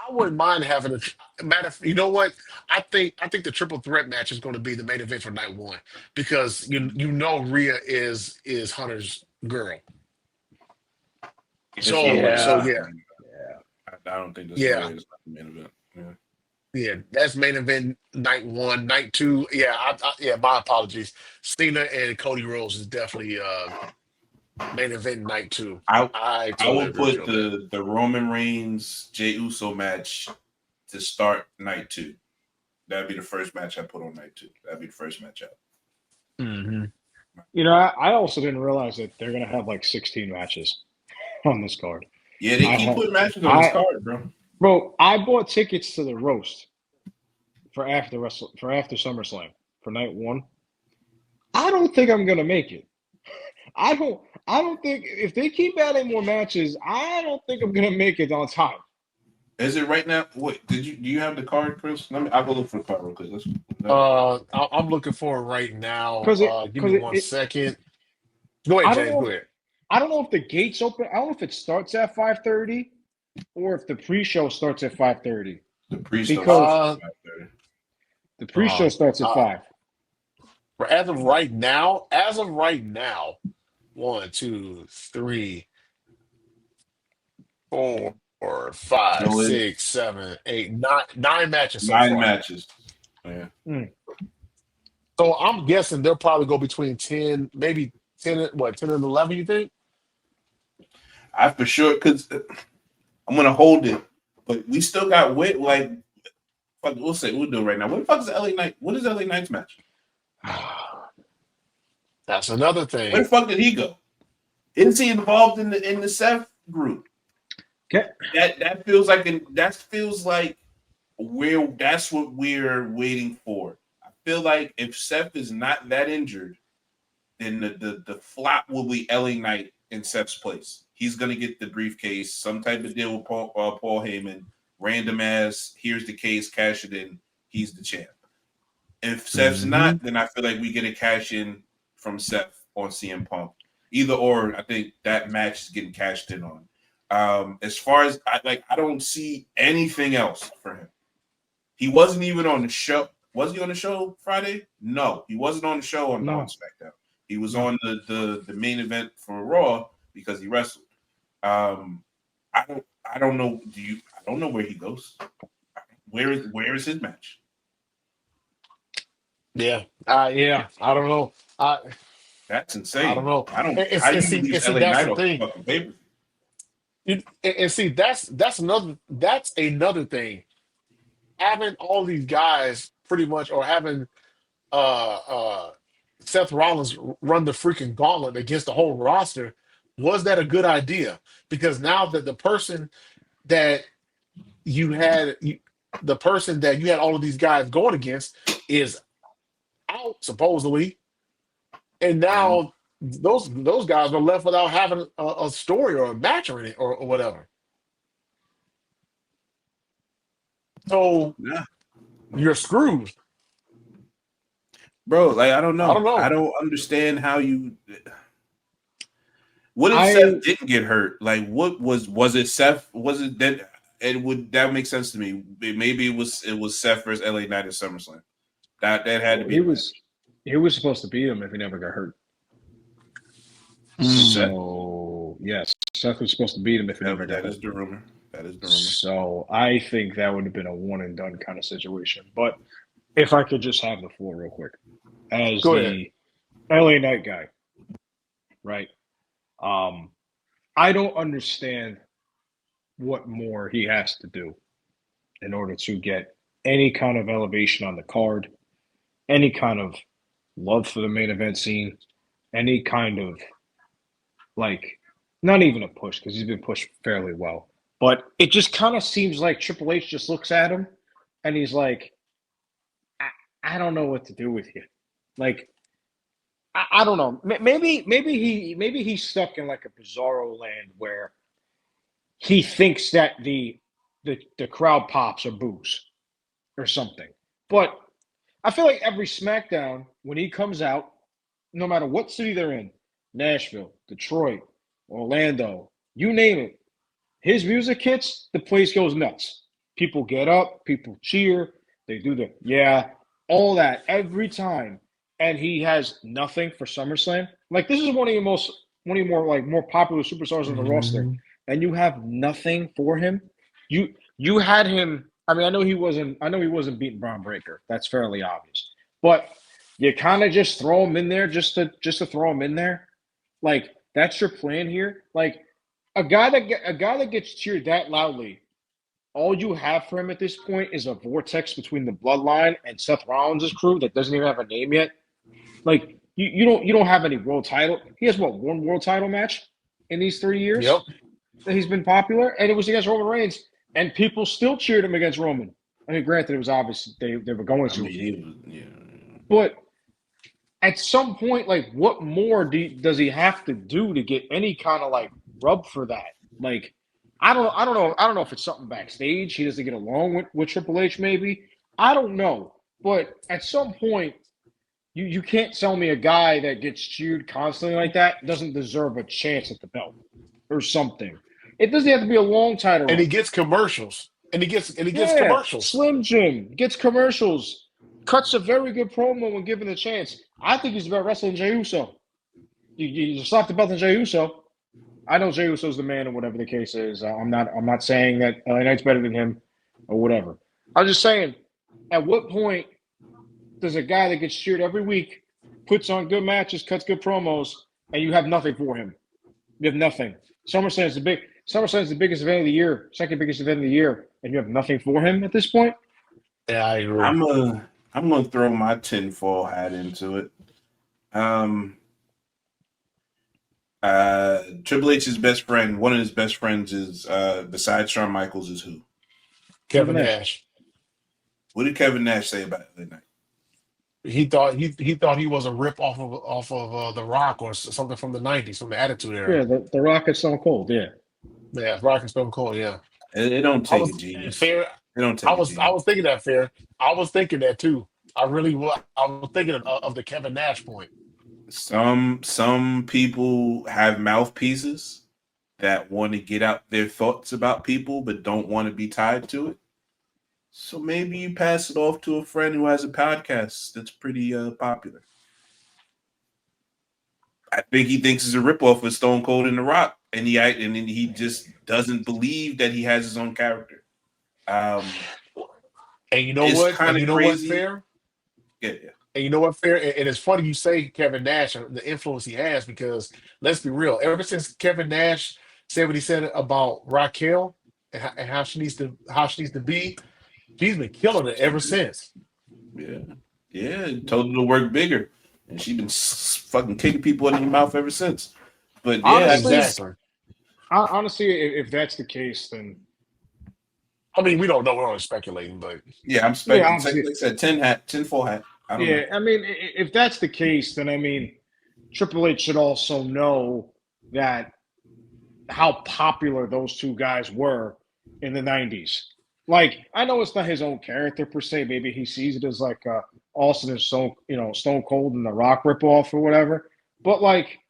wouldn't mind having a matter. You know what? I think the triple threat match is going to be the main event for night one because you know Rhea is Hunter's girl. So yeah. I don't think this is the main event. Yeah, that's main event night one, night two. Yeah, my apologies. Cena and Cody Rhodes is definitely main event night two. I will put the Roman Reigns Jey Uso match to start night two. That'd be the first match I put on night two. That'd be the first match out. Mm-hmm. You know, I also didn't realize that they're gonna have like 16 matches on this card. Yeah, they keep putting matches on this card, bro. Bro, I bought tickets to the roast for after SummerSlam for night one. I don't think I'm gonna make it. I don't think if they keep adding more matches, I don't think I'm gonna make it on time. Is it right now? Wait, do you have the card, Chris? I'll go look for the card real quick. I'm looking for it right now. Give me 1 second. Go ahead, James. Go ahead. I don't know if the gates open. I don't know if it starts at 5:30 or if the pre-show starts at 5:30. The pre-show starts at 5:30. The pre-show starts at 5. As of right now, 1, 2, 3, 4, 5, 6, 7, 8, 9 matches. 9 matches. Yeah. So I'm guessing they'll probably go between 10, maybe 10 and 11. You think? I for sure because I'm gonna hold it, but we still got wit. Like, fuck, we'll do it right now. What the fuck is the LA Knight? What is LA Knight's match? That's another thing. Where the fuck did he go? Is he involved in the Seth group? Okay. That feels like that's what we're waiting for. I feel like if Seth is not that injured, then the flop will be LA Knight in Seth's place. He's gonna get the briefcase, some type of deal with Paul Heyman, random ass. Here's the case, cash it in. He's the champ. If Seth's not, then I feel like we get a cash in from Seth on CM Punk. Either or, I think that match is getting cashed in on. As far as I don't see anything else for him. He wasn't even on the show. Was he on the show Friday? No, he wasn't on the show on Raw and SmackDown. He was on the main event for Raw because he wrestled. I don't know. I don't know where he goes. Where is his match? Yeah. I don't know. That's insane. I don't know. I don't. And How you see, leave that's LA the Knight off thing. fucking paper? And see, that's another thing. Having all these guys pretty much, or having Seth Rollins run the freaking gauntlet against the whole roster, was that a good idea? Because now that the person that you had all of these guys going against is out supposedly, and now those guys are left without having a story or a match or anything or whatever. So you're screwed, bro. Like I don't know. I don't understand how you. What if Seth didn't get hurt? Like, what was it? Seth was it that? That make sense to me. Maybe it was Seth versus LA Knight at SummerSlam. That had to be. He was supposed to beat him if he never got hurt. So yes, Seth was supposed to beat him if he never got hurt. That is the rumor. So I think that would have been a one and done kind of situation. But if I could just have the floor real quick, as the LA Knight guy, right? I don't understand what more he has to do in order to get any kind of elevation on the card, any kind of love for the main event scene, any kind of like not even a push because he's been pushed fairly well. But it just kind of seems like Triple H just looks at him and he's like, I don't know what to do with you. Like, I don't know. Maybe he's stuck in like a bizarro land where he thinks that the crowd pops or boos or something. But I feel like every SmackDown when he comes out, no matter what city they're in, Nashville, Detroit, Orlando, you name it, his music hits, the place goes nuts. People get up, people cheer, they do all that every time. And he has nothing for SummerSlam. Like this is one of your more popular superstars on the roster, and you have nothing for him. You had him. I mean, I know he wasn't beating Braun Breaker. That's fairly obvious. But you kind of just throw him in there just to throw him in there. Like that's your plan here. Like a guy that gets cheered that loudly, all you have for him at this point is a vortex between the Bloodline and Seth Rollins' crew that doesn't even have a name yet. Like you don't have any world title. He has one world title match in these 3 years Yep. that he's been popular, and it was against Roman Reigns, and people still cheered him against Roman. I mean, granted, it was obvious they were going to. But at some point, like, what more does he have to do to get any kind of like rub for that? Like, I don't know if it's something backstage he doesn't get along with Triple H. Maybe I don't know, but at some point, you can't tell me a guy that gets cheered constantly like that doesn't deserve a chance at the belt or something. It doesn't have to be a long title. And he gets commercials. And he gets commercials. Slim Jim gets commercials. Cuts a very good promo when given the chance. I think he's about wrestling Jey Uso. You slap the belt on Jey Uso. I know Jey Uso's the man or whatever the case is. I'm not saying that LA Knight's better than him or whatever. I'm just saying, at what point does a guy that gets cheered every week, puts on good matches, cuts good promos, and you have nothing for him? You have nothing. SummerSlam is the biggest event of the year, second biggest event of the year, and you have nothing for him at this point? Yeah, I agree. I'm gonna throw my tinfoil hat into it. Triple H's best friend, one of his best friends is besides Shawn Michaels is who? Kevin Nash. What did Kevin Nash say about it that night? He thought he was a rip off of The Rock or something from the 90s, from the Attitude Era. Yeah, the Rock is Stone Cold. Yeah, Rock and Stone Cold. Yeah, it don't take a genius. Fair. It don't take. I was thinking that fair. I was thinking that too. I really was. I was thinking of the Kevin Nash point. Some people have mouthpieces that want to get out their thoughts about people, but don't want to be tied to it. So maybe you pass it off to a friend who has a podcast that's pretty popular. I think he thinks it's a ripoff of Stone Cold and The Rock, and he just doesn't believe that he has his own character. And you know what? Kind of crazy. Fair? Yeah. And you know what, fair? And it's funny you say Kevin Nash and the influence he has, because let's be real. Ever since Kevin Nash said what he said about Raquel and how she needs to be, she's been killing it ever since. Yeah, told her to work bigger, and she's been fucking kicking people in the mouth ever since. But yeah, exactly. Honestly, if that's the case, then I mean, we don't know. We're only speculating, but yeah, I'm speculating. Like I said, 10-4 hat. I don't know. I mean, if that's the case, then I mean, Triple H should also know that how popular those two guys were in the 90s. Like, I know it's not his own character per se. Maybe he sees it as like Austin and Stone Cold and The Rock ripoff or whatever. But like,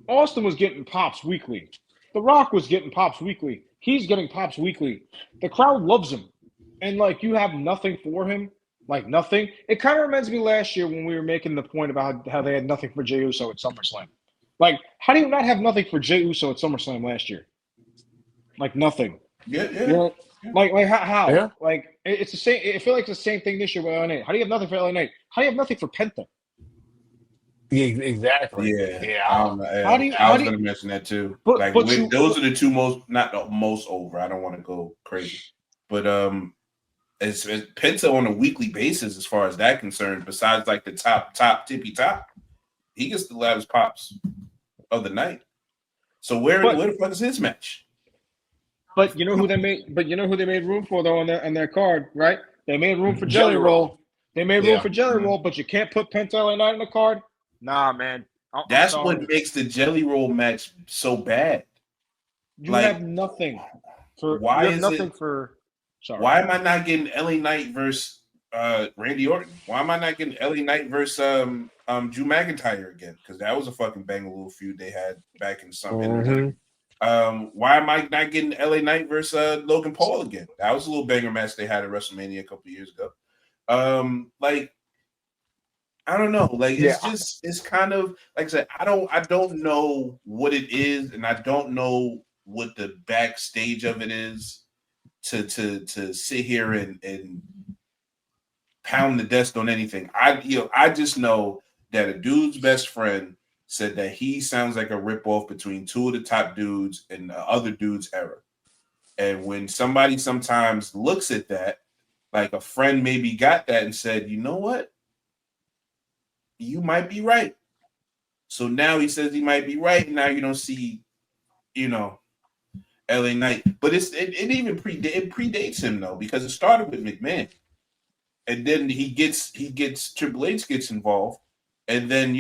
Austin was getting pops weekly. The Rock was getting pops weekly. He's getting pops weekly. The crowd loves him, and like, you have nothing for him. Like, nothing. It kind of reminds me last year when we were making the point about how they had nothing for Jey Uso at SummerSlam. Like, how do you not have nothing for Jey Uso at SummerSlam last year? Like, nothing. Yeah. You know, like how? Yeah. Like, it's the same. I feel like it's the same thing this year with LA Knight. How do you have nothing for LA Knight? How do you have nothing for Penta? Yeah, exactly. Yeah, I Yeah. don't know. How do you? I How was do you? gonna mention that too. But Like but you. those are the two most, not the most over. I don't want to go crazy, but it's Penta on a weekly basis as far as that concerned. Besides like the top tippy top, he gets the loudest pops of the night. So But where the fuck is his match? but you know who they made. But you know who they made room for though on their card, right? They made room for Jelly Jelly Roll. Roll. They made room Yeah. for Jelly Mhm. Roll, but you can't put Penta LA Knight on the card. Nah, man. I'm That's what sorry. makes the Jelly Roll match so bad. You have Like, nothing for. why You have is it? nothing for. Sorry. Why am I not getting LA Knight versus Randy Orton? Why am I not getting LA Knight versus Drew McIntyre again? Because that was a fucking banger little feud they had back in the winter. Hmm. Why am I not getting LA Knight versus Logan Paul again? That was a little banger match they had at WrestleMania a couple years ago. Like, I don't know. Like, Yeah. it's kind of like I said, I don't know what it is, and I don't know what the backstage of it is to sit here and pound the desk on anything. I just know that a dude's best friend said that he sounds like a ripoff between two of the top dudes in the other dude's era. And when somebody sometimes looks at that, like a friend maybe got that and said, you know what? You might be right. So now he says he might be right. And now you don't see, you know, LA Knight. But it even predates him though, because it started with McMahon. And then he gets Triple H gets involved, and then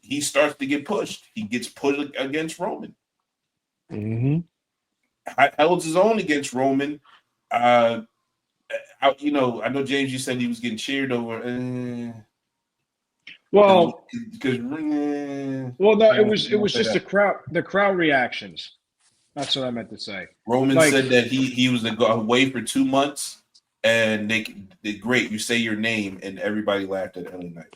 he starts to get pushed. He gets pushed against Roman. Hmm. Holds his own against Roman. Uh, I know James. You said he was getting cheered over Well, because no. I It was won't say just that. the crowd reactions. That's what I meant to say. Roman Like, said that he was to go away for 2 months, and they great. You say your name, and everybody laughed at LA Knight.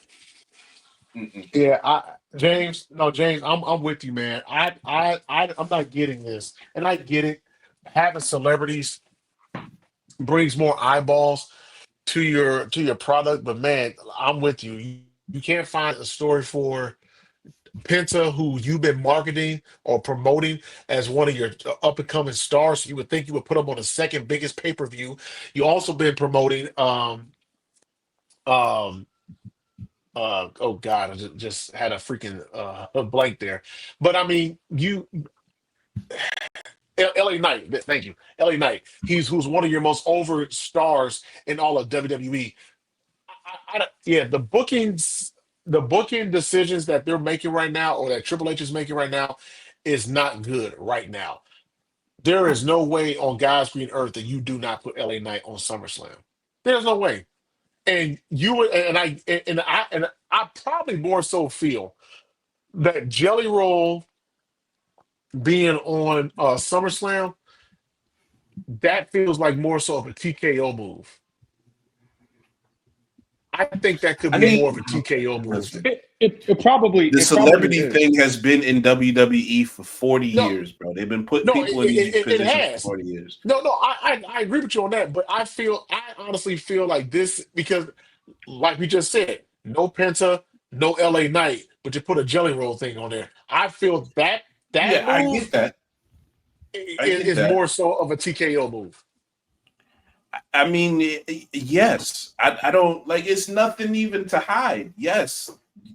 Mm-mm. Yeah. James, no, James, I'm with you, man. I'm not getting this, and I get it. Having celebrities brings more eyeballs to your product, but man, I'm with you. You can't find a story for Penta, who you've been marketing or promoting as one of your up and coming stars. You would think you would put him on the second biggest pay per view. You also been promoting um oh god, I just had a freaking a blank there. But I mean, LA Knight, thank you, LA Knight. Who's one of your most over stars in all of WWE. Yeah, the booking decisions that they're making right now, or that Triple H is making right now, is not good right now. There is no way on God's green earth that you do not put LA Knight on SummerSlam. There's no way. And you would, and I probably more so feel that Jelly Roll being on SummerSlam, that feels like more so of a TKO move. I think that could I be it more of a mean, TKO move. listen. it The probably celebrity is. thing has been in WWE for 40 No, years, bro. They've been putting no, people in these it positions for has. 40 years. No, I agree with you on that, but I honestly feel like this because, like we just said, no Penta, no LA Knight, but you put a Jelly Roll thing on there. I feel that Yeah, I move get that. I get is that. more so of a TKO move. I mean, yes. I don't like it's nothing even to hide. Yes.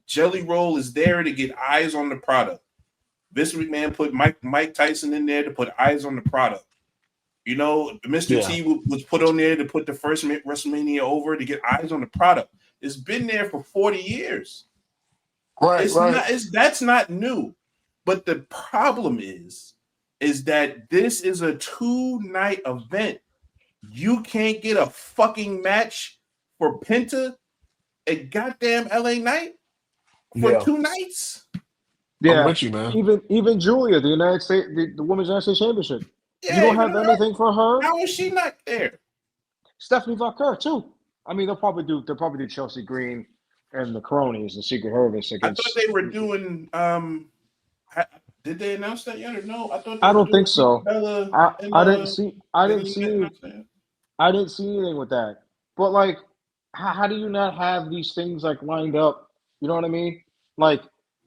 Jelly Roll is there to get eyes on the product. Vince McMahon put Mike Tyson in there to put eyes on the product. Mr. Yeah, T was put on there to put the first WrestleMania over to get eyes on the product. It's been there for 40 years. right, It's right. not. That's not new. But the problem is that this is a 2-night event. You can't get a fucking match for Penta and goddamn LA Knight for Yeah, 2 nights. I'm Yeah, with you, man. even Julia, the United States, the Women's United States Championship. You Yeah, don't even have her. anything for her. How is she not there? Stephanie Vaquer too. I mean, they'll probably do Chelsea Green and the Cronies, the Secret Service I thought against. they were doing. Did they announce that yet or no? I thought they I were don't think doing Nikki so. Bella I and I didn't see I they didn't didn't see any, announce that. I didn't see anything with that. But like, how do you not have these things like lined up? You know what I mean? Like,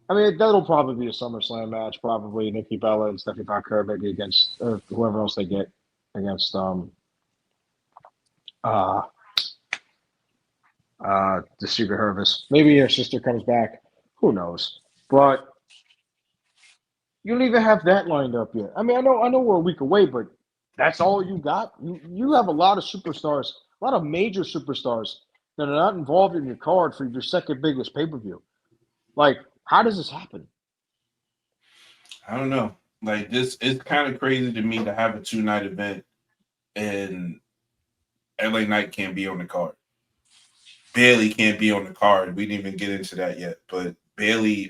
I mean, that'll probably be a SummerSlam match. Probably Nikki Bella and Stephanie Baker maybe against whoever else they get against uh the Secret Hervis. Maybe her sister comes back. Who knows? But you don't even have that lined up yet. I mean, I know we're a week away, but that's all you got. You have a lot of superstars, a lot of major superstars that are not involved in your card for your second biggest pay per view. Like, how does this happen? I don't know. Like this, it's kind of crazy to me to have a 2-night event and LA Knight can't be on the card. Bailey can't be on the card. We didn't even get into that yet, but Bailey,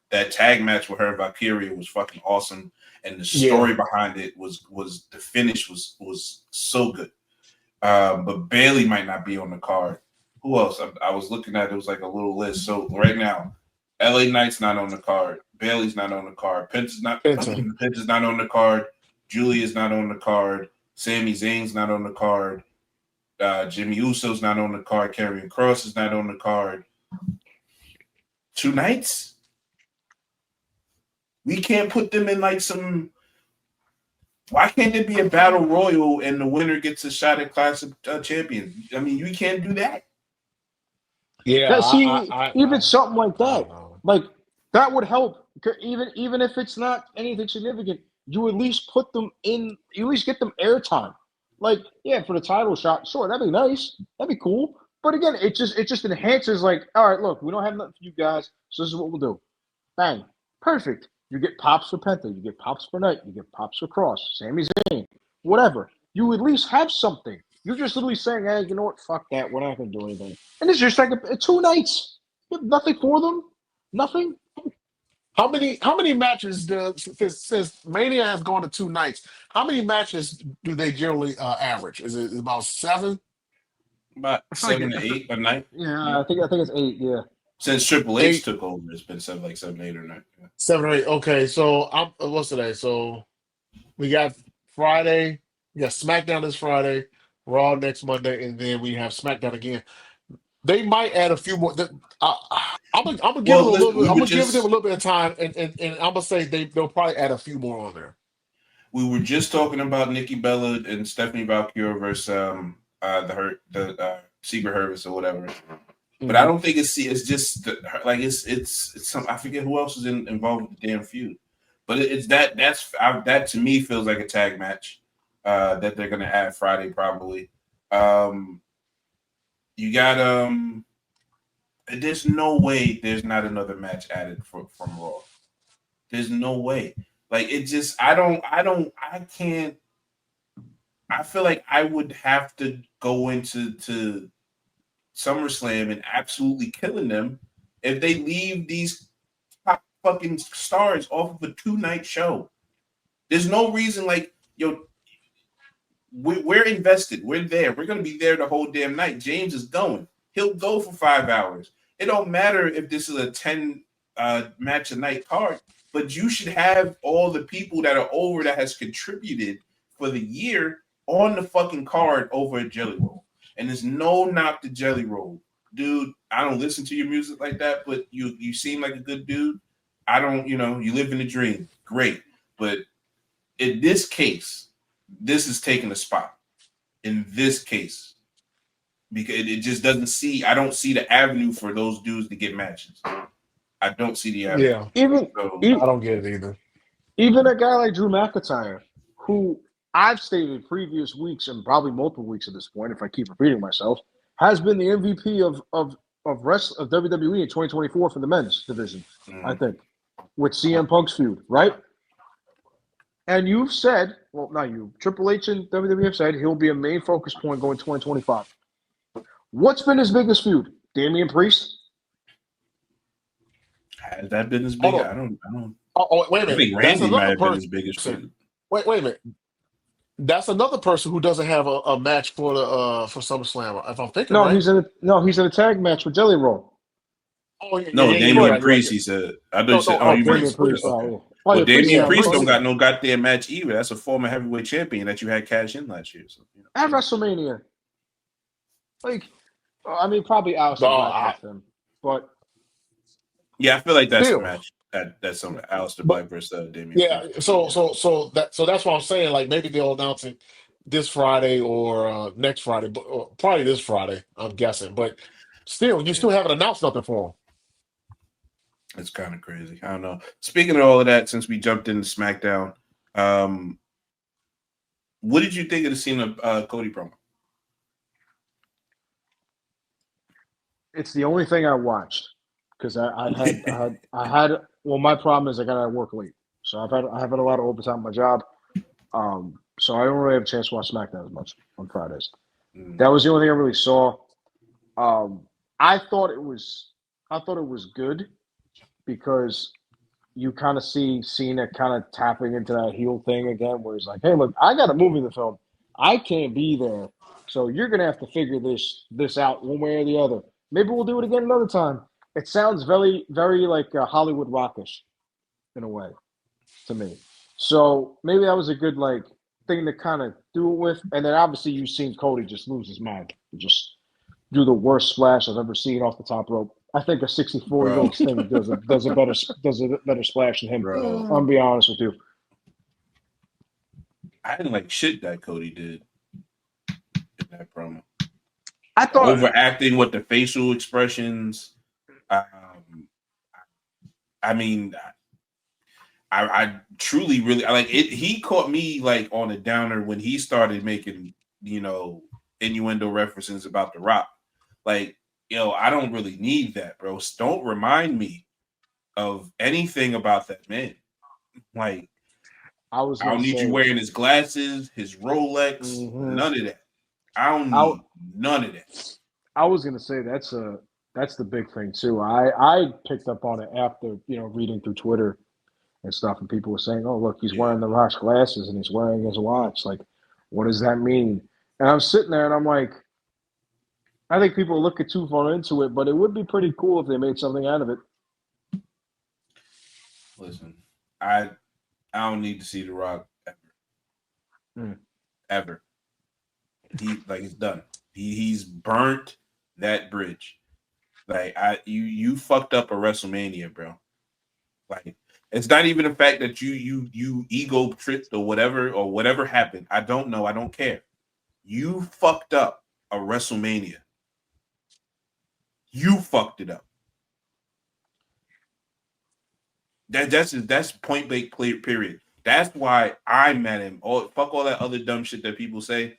that tag match with her and Valkyria was fucking awesome, and the story behind it was the finish was so good. But Bailey might not be on the card. Who else? I was looking at it was like a little list. So right now, LA Knight's not on the card. Bailey's not on the card. Penta's not on the card. Julia's not on the card. Sami Zayn's not on the card. Jimmy Uso's not on the card. Karrion Kross is not on the card. 2 nights? We can't put them in like some. Why can't it be a battle royal and the winner gets a shot at Clash of Champions? I mean, you can't do that. Yeah, Even something like that, like that would help. Even if it's not anything significant, you at least put them in. You at least get them airtime. Like, yeah, for the title shot, sure, that'd be nice, that'd be cool. But again, it just enhances. Like, all right, look, we don't have nothing for you guys, so this is what we'll do. Bang, perfect. You get pops for Penta, you get pops for Knight, you get pops for Cross, Sami Zayn, whatever. You at least have something. You're just literally saying, hey, you know what? Fuck that. We're not going to do anything. And it's just like 2 nights. You have nothing for them. Nothing. How many matches since Mania has gone to 2 nights? How many matches do they generally average? Is it about 7? About 7 to 8 a night. Yeah, I think it's 8. Yeah. Since Triple H took over, it's been 7, 8 or 9. Yeah. 7 or 8. Okay, so what's today? So we got Friday. We got SmackDown this Friday, Raw next Monday, and then we have SmackDown again. They might add a few more. I'm gonna give them a little bit. I'm gonna give them a little bit of time, and I'm gonna say they'll probably add a few more on there. We were just talking about Nikki Bella and Stephanie Valkyria versus the Secret Hervis or whatever. But I don't think it's just like it's some. I forget who else is involved with the damn feud. But it's that to me feels like a tag match that they're gonna add Friday probably. You got there's no way there's not another match added from Raw. There's no way. Like it just I can't. I feel like I would have to go into SummerSlam and absolutely killing them if they leave these top fucking stars off of a 2-night show. There's no reason like we're invested. We're there. We're gonna be there the whole damn night. James is going. He'll go for 5 hours. It don't matter if this is a 10 match a night card, but you should have all the people that are over that has contributed for the year on the fucking card over a Jelly Roll. And there's no knock to Jelly Roll. Dude, I don't listen to your music like that, but you seem like a good dude. I don't, you live in a dream. Great. But in this case, this is taking a spot. In this case. Because it just doesn't I don't see the avenue for those dudes to get matches. I don't see the avenue. Yeah. I don't get it either. Even a guy like Drew McIntyre, who I've stated in previous weeks and probably multiple weeks at this point, if I keep repeating myself, has been the MVP of WWE in 2024 for the men's division, I think, with CM Punk's feud, right? And you've said, well, not you, Triple H and WWE have said he'll be a main focus point going 2025. What's been his biggest feud? Damian Priest? Has that been his biggest? I don't. Oh, wait a minute. I think Randy might have been his biggest feud. Wait a minute. That's another person who doesn't have a match for SummerSlam. If I'm thinking right. He's in a tag match with Jelly Roll. Oh, yeah, Damian Priest. He said. I thought you said. Damian Priest. Well, Damian Priest don't got no goddamn match either. That's a former heavyweight champion that you had cash in last year. So, At WrestleMania, probably Alisson with him, but Yeah, I feel like that's a Still, match. That's some Aleister but Black versus Damian yeah. Priest. So Yeah. that's what I'm saying. Like maybe they'll announce it this Friday or next Friday, but probably this Friday. I'm guessing, but still, you Yeah. still haven't announced nothing for It's kind of crazy. I don't know. Speaking of all of that, since we jumped into SmackDown, um, what did you think of the scene of Cody promo? It's the only thing I watched because I had. Well, my problem is I got to work late, so I've had a lot of overtime at my job. So I don't really have a chance to watch SmackDown as much on Fridays. Mm, That was the only thing I really saw. Um, I thought it was good because you kind of see Cena kind of tapping into that heel thing again, where he's like, "Hey, look, I got a movie to film. I can't be there, so you're gonna have to figure this out one way or the other. Maybe we'll do it again another time." It sounds very, very like Hollywood Rockish in a way to me. So maybe that was a good like thing to kind of do it with. And then obviously you've seen Cody just lose his mind, just do the worst splash I've ever seen off the top rope. I think a 64-year-old bro, Sting does a better splash than him. bro, I'm gonna be honest with you. I didn't like shit that Cody did in that promo. I The thought overacting with the facial expressions. Um, I mean, I truly really I like it. He caught me like on a downer when he started making innuendo references about The Rock. Like, I don't really need that, bro. Don't remind me of anything about that man. Like, I was I gonna don't need you say. wearing his glasses, his Rolex, Mhm. none of that. I don't I need none of that. I was gonna say that's the big thing too. I picked up on it after reading through Twitter and stuff, and people were saying, "Oh, look, he's Yeah. wearing the Rock's glasses and he's wearing his watch. Like, what does that mean?" And I'm sitting there and I'm like, I think people look at too far into it, but it would be pretty cool if they made something out of it. Listen, I don't need to see The Rock ever. Mm. Ever. He's done. He's burnt that bridge. Like you fucked up a WrestleMania, bro. Like it's not even the fact that you ego tripped or whatever happened. I don't know. I don't care. You fucked up a WrestleMania. You fucked it up. That's point blank clear period. That's why I'm mad at him. Fuck all that other dumb shit that people say.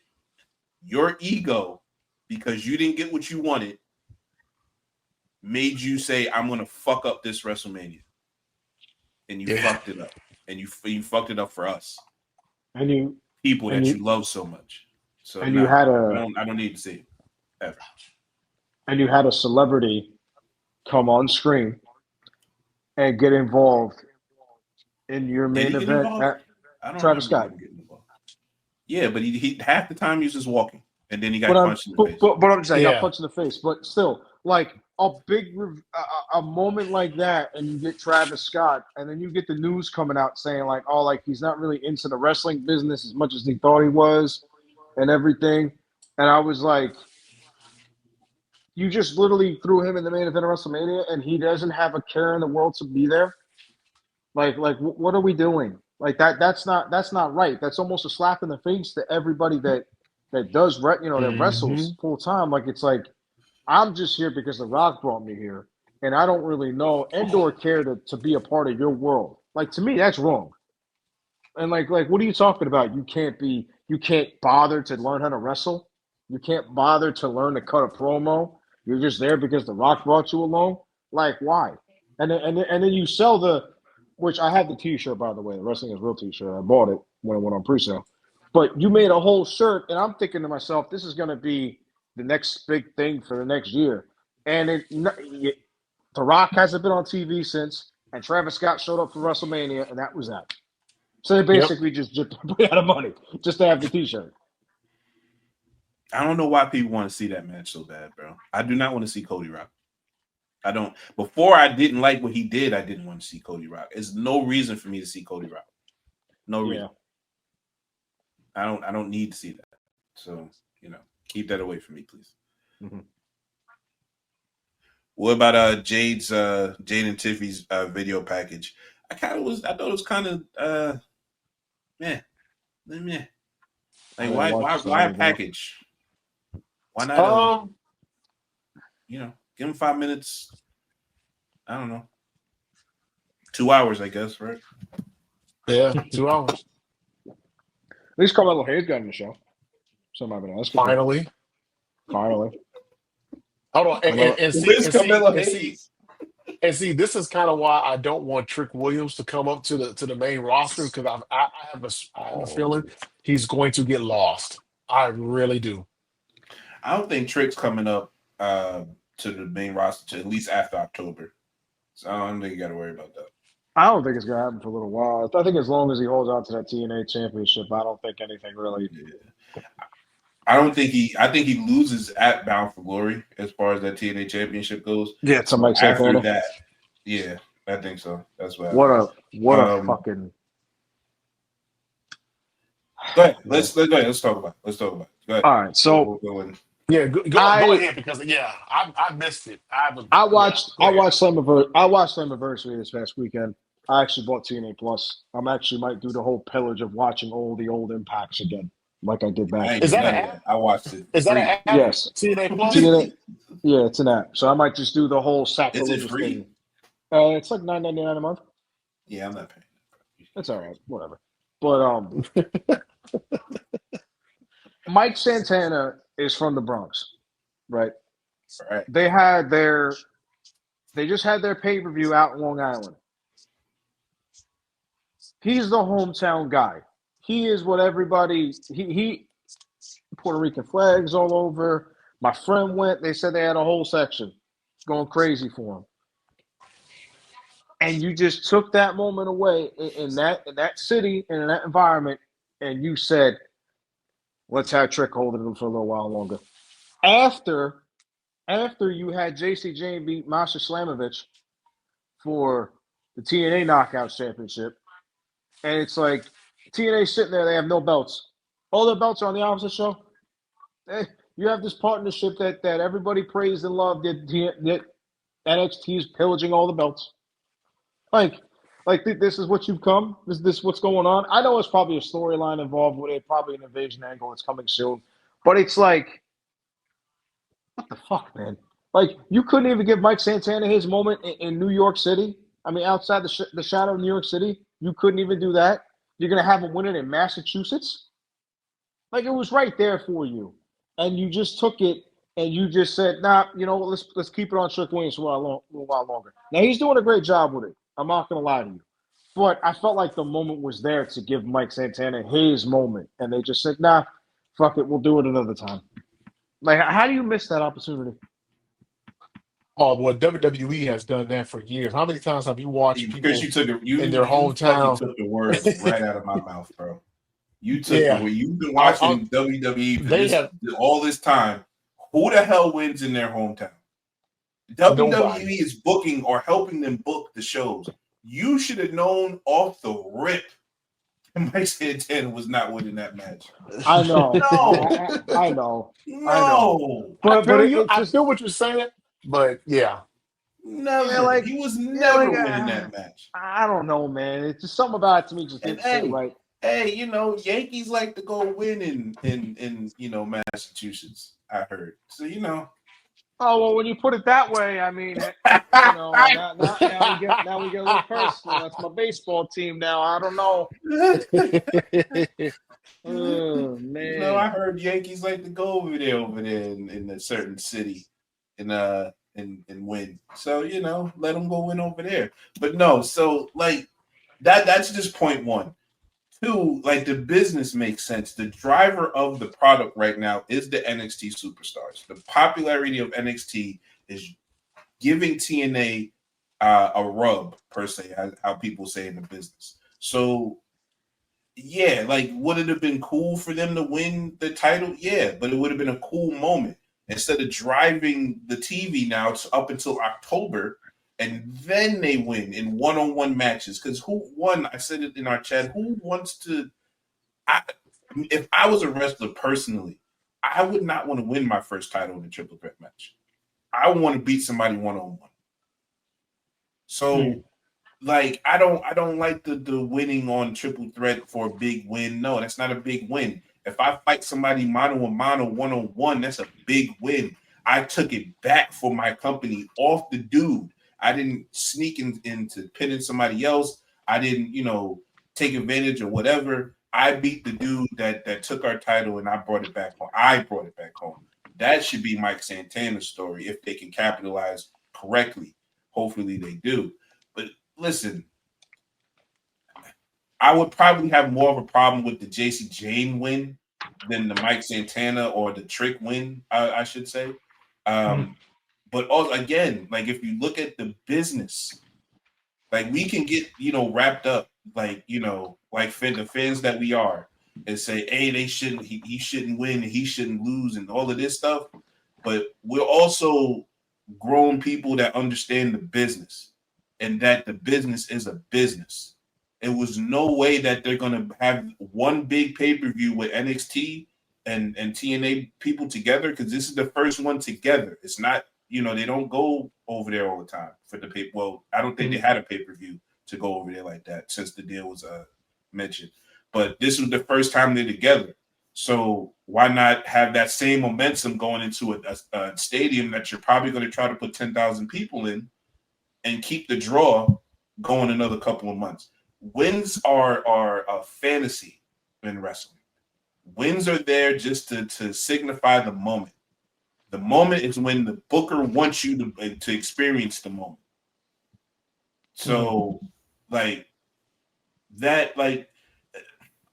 Your ego, because you didn't get what you wanted, made you say, "I'm gonna fuck up this WrestleMania," and you him. Yeah. fucked it up, and you fucked it up for us, And you people and that you you love so much. So and you nah, had I a don't need to see it ever. celebrity come on screen and get involved in your Did main he get event involved? at I don't Travis remember Scott. him getting involved. Yeah, but he half the time he was just walking, and then he But got I'm punched in the but, face. but, but I'm saying I got Yeah. punched in the face, but still, like a a moment like that, and you get Travis Scott, and then you get the news coming out saying like, oh, like he's not really into the wrestling business as much as he thought he was, and everything. And I was like, you just literally threw him in the main event of WrestleMania, and he doesn't have a care in the world to be there. What are we doing? Like that's not right. That's almost a slap in the face to everybody that does that Hmm. wrestles full time. Like it's like I'm just here because The Rock brought me here, and I don't really know and or care to be a part of your world. Like to me, that's wrong. And like what are you talking about? You can't bother to learn how to wrestle. You can't bother to learn to cut a promo. You're just there because The Rock brought you along. Like why? And then you sell which I have the T-shirt by the way. The Wrestling is Real T-shirt. I bought it when it went on pre-sale. But you made a whole shirt, and I'm thinking to myself, this is going to be the next big thing for the next year. And The Rock hasn't been on TV since, and Travis Scott showed up for WrestleMania, and that was that. So they Yep. basically just put out of money just to have the T-shirt. I don't know why people want to see that match so bad, bro. I do not want to see Cody Rock. I don't. Before I didn't like what he did. I didn't want to see Cody Rock. There's no reason for me to see Cody Rock. No Yeah. reason. I don't need to see that. So keep that away from me, please. Mhm. What about Jade and Tiffy's video package? I thought it was kind of meh. Meh. I Like didn't watch why a some video. package? Why not Um, give them 5 minutes? I don't know. 2 hours, I guess, right? yeah, 2 hours. At least Carmelo Hayes got in the show. Somebody else. Finally. Finally. Hold on, Where's Carmelo Hayes? and see, this is kind of why I don't want Trick Williams to come up to the main roster because I have a feeling he's going to get lost. I really do. I don't think Trick's coming up to the main roster to at least after October. So I don't think you got to worry about that. I don't think it's gonna happen for a little while. I think as long as he holds on to that TNA championship, I don't think anything really. Yeah. I think he loses at Bound for Glory as far as that TNA championship goes. Yeah, somebody so said after that. Yeah, I think so. That's what. What a fucking. Go ahead. Let's talk about it. Go ahead. All right, so yeah, go ahead because I missed it. I watched Slammiversary this past weekend. I actually bought TNA Plus. I'm actually might do the whole pillage of watching all the old Impacts again, like I did back. Is that an app? I watched it. Is that an app? Yes. TNA Plus. Yeah, it's an app. So I might just do the whole sacrilegious Is it free? thing. It's like $9.99 a month. Yeah, I'm not paying. That's all right. Whatever. But Mike Santana is from the Bronx, right? Right. They just had their pay-per-view out in Long Island. He's the hometown guy. He is what everybody he Puerto Rican flags all over. My friend went, they said they had a whole section going crazy for him. And you just took that moment away in that city and in that environment, and you said, let's have Trick holding him for a little while longer. After you had JC Jane beat Masha Slamovich for the TNA Knockouts Championship, and it's like TNA sitting there, they have no belts. All their belts are on the opposite show. You have this partnership that everybody praised and loved. That NXT is pillaging all the belts. Like this is what you've come. This what's going on. I know it's probably a storyline involved with it, probably an invasion angle that's coming soon. But it's like, what the fuck, man? Like, you couldn't even give Mike Santana his moment in New York City. I mean, outside the shadow of New York City, you couldn't even do that. You're gonna have him win it in Massachusetts. Like, it was right there for you, and you just took it and you just said, "Nah, let's keep it on Trick Williams for a little while longer." Now he's doing a great job with it. I'm not gonna lie to you, but I felt like the moment was there to give Mike Santana his moment, and they just said, "Nah, fuck it, we'll do it another time." Like, how do you miss that opportunity? Oh, well, WWE has done that for years. How many times have you watched people Because you took it, in their hometown? took the words right out of my mouth, bro. You took the way you've been watching WWE for all this time. Who the hell wins in their hometown? WWE is booking or helping them book the shows. You should have known off the rip Mike Santana was not winning that match. I know. No. I know. No. But I feel what you're saying, but yeah. Never. He was never winning that match. I don't know, man. It's just something about it to me just didn't sit right. Hey, Yankees like to go win in Massachusetts, I heard. So, Oh, well, when you put it that way, I mean, now we get a little personal. That's my baseball team now. I don't know. Oh, man. I heard Yankees like to go over there in a certain city and win. So, let them go win over there. But no, so, that's just point one. Two, the business makes sense. The driver of the product right now is the NXT superstars. The popularity of NXT is giving TNA a rub, per se, how people say in the business. So, yeah, would it have been cool for them to win the title? Yeah, but it would have been a cool moment. Instead of driving the TV now up until October, and then they win in one-on-one matches. Because who won? I said it in our chat. Who wants to? If I was a wrestler personally, I would not want to win my first title in a triple threat match. I want to beat somebody one-on-one. So like I don't like the winning on triple threat for a big win. No, that's not a big win. If I fight somebody mano a mano one-on-one, that's a big win. I took it back for my company off the dude. I didn't sneak into pinning somebody else. I didn't, take advantage or whatever. I beat the dude that took our title and I brought it back home. I brought it back home. That should be Mike Santana's story if they can capitalize correctly. Hopefully they do. But listen, I would probably have more of a problem with the JC Jane win than the Mike Santana or the Trick win, I should say. But also, again, like if you look at the business, like we can get, wrapped up, like, like the fans that we are and say, hey, he shouldn't win and he shouldn't lose and all of this stuff. But we're also grown people that understand the business and that the business is a business. It was no way that they're going to have one big pay-per-view with NXT and TNA people together because this is the first one together. It's not, they don't go over there all the time for the pay. Well, I don't think they had a pay-per-view to go over there like that since the deal was mentioned. But this was the first time they're together. So why not have that same momentum going into a stadium that you're probably going to try to put 10,000 people in and keep the draw going another couple of months? Wins are a fantasy in wrestling. Wins are there just to signify the moment. The moment is when the booker wants you to experience the moment. So, like that, like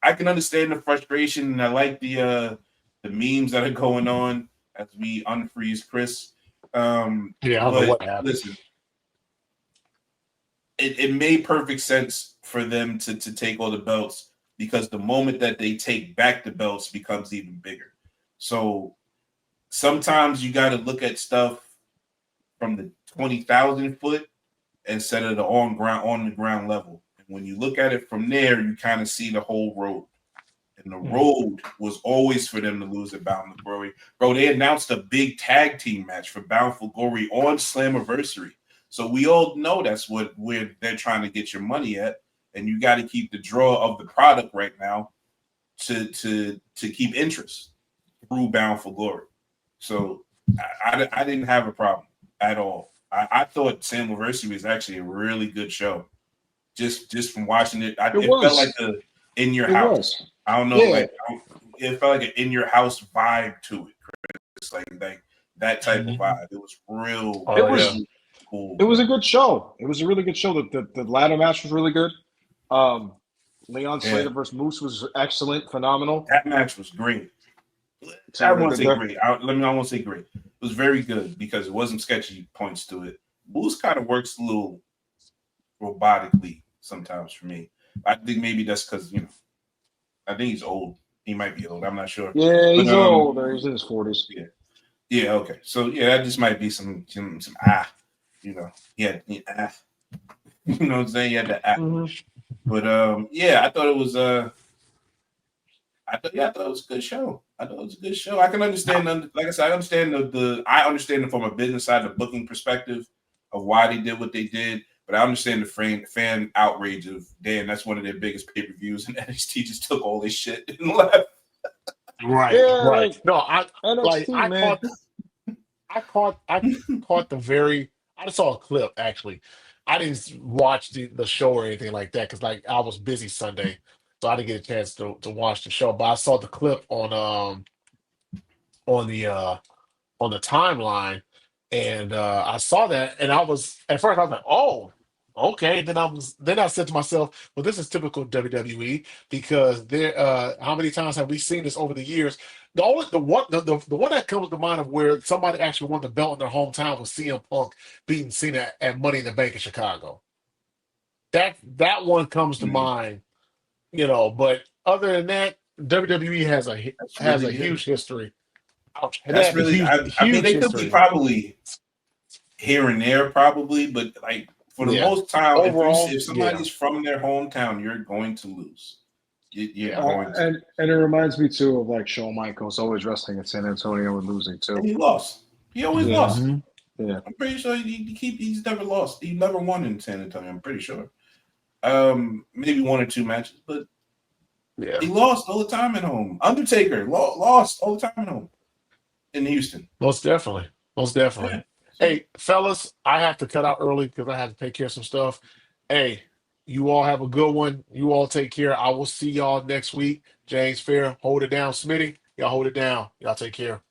I can understand the frustration, and I like the memes that are going on as we unfreeze Chris. I don't know what happened. Listen, it made perfect sense for them to take all the belts because the moment that they take back the belts becomes even bigger. So sometimes you got to look at stuff from the 20,000 foot instead of the on the ground level. And when you look at it from there, you kind of see the whole road. And the road was always for them to lose at Bound for Glory. Bro, they announced a big tag team match for Bound for Glory on Slammiversary. So we all know that's where they're trying to get your money at. And you got to keep the draw of the product right now to keep interest through Bound for Glory. So I didn't have a problem at all. I thought Slammiversary was actually a really good show. Just from watching it, it felt like a in your house. I don't know, it felt like an in your house vibe to it, Chris. It's like that type of vibe. It was real. Cool. It was a good show. It was a really good show. The ladder match was really good. Leon Slater versus Moose was excellent, phenomenal. That match was great. I won't say great. I won't say great. It was very good because it wasn't sketchy points to it. Moose kind of works a little robotically sometimes for me. I think maybe that's because I think he's old. He might be old. I'm not sure. Yeah, he's older. He's in his 40s. Yeah. Okay. So that just might be some you know what I'm saying? He had the But I thought it was I thought it was a good show. I can understand, like I said, I understand it from a business side, the booking perspective of why they did what they did. But I understand the fan outrage of, damn, that's one of their biggest pay-per-views, and NXT just took all this shit and left. Right. No, I caught I saw a clip actually. I didn't watch the show or anything like that because I was busy Sunday, so I didn't get a chance to watch the show. But I saw the clip on the timeline, and I saw that, and I was at first I was like, oh, okay. Then I said to myself, well, this is typical WWE because how many times have we seen this over the years? The one that comes to mind of where somebody actually won the belt in their hometown was CM Punk beating Cena at Money in the Bank in Chicago. That one comes to mind, But other than that, WWE has a huge history. That's really. I mean, they could be probably here and there, probably, but like for the most time, overall, if somebody's from their hometown, you're going to lose. Going to. And it reminds me too of Shawn Michaels always wrestling in San Antonio and losing too. And he lost. He always lost. Yeah. I'm pretty sure he's never lost. He never won in San Antonio. I'm pretty sure. Maybe 1 or 2 matches, but Yeah, he lost all the time at home. Undertaker lost all the time at home in Houston. most definitely, most definitely. Yeah. So, Hey, fellas, I have to cut out early because I have to take care of some stuff. Hey, you all have a good one. You all take care. I will see y'all next week. James Fair, hold it down. Smitty, y'all hold it down. Y'all take care.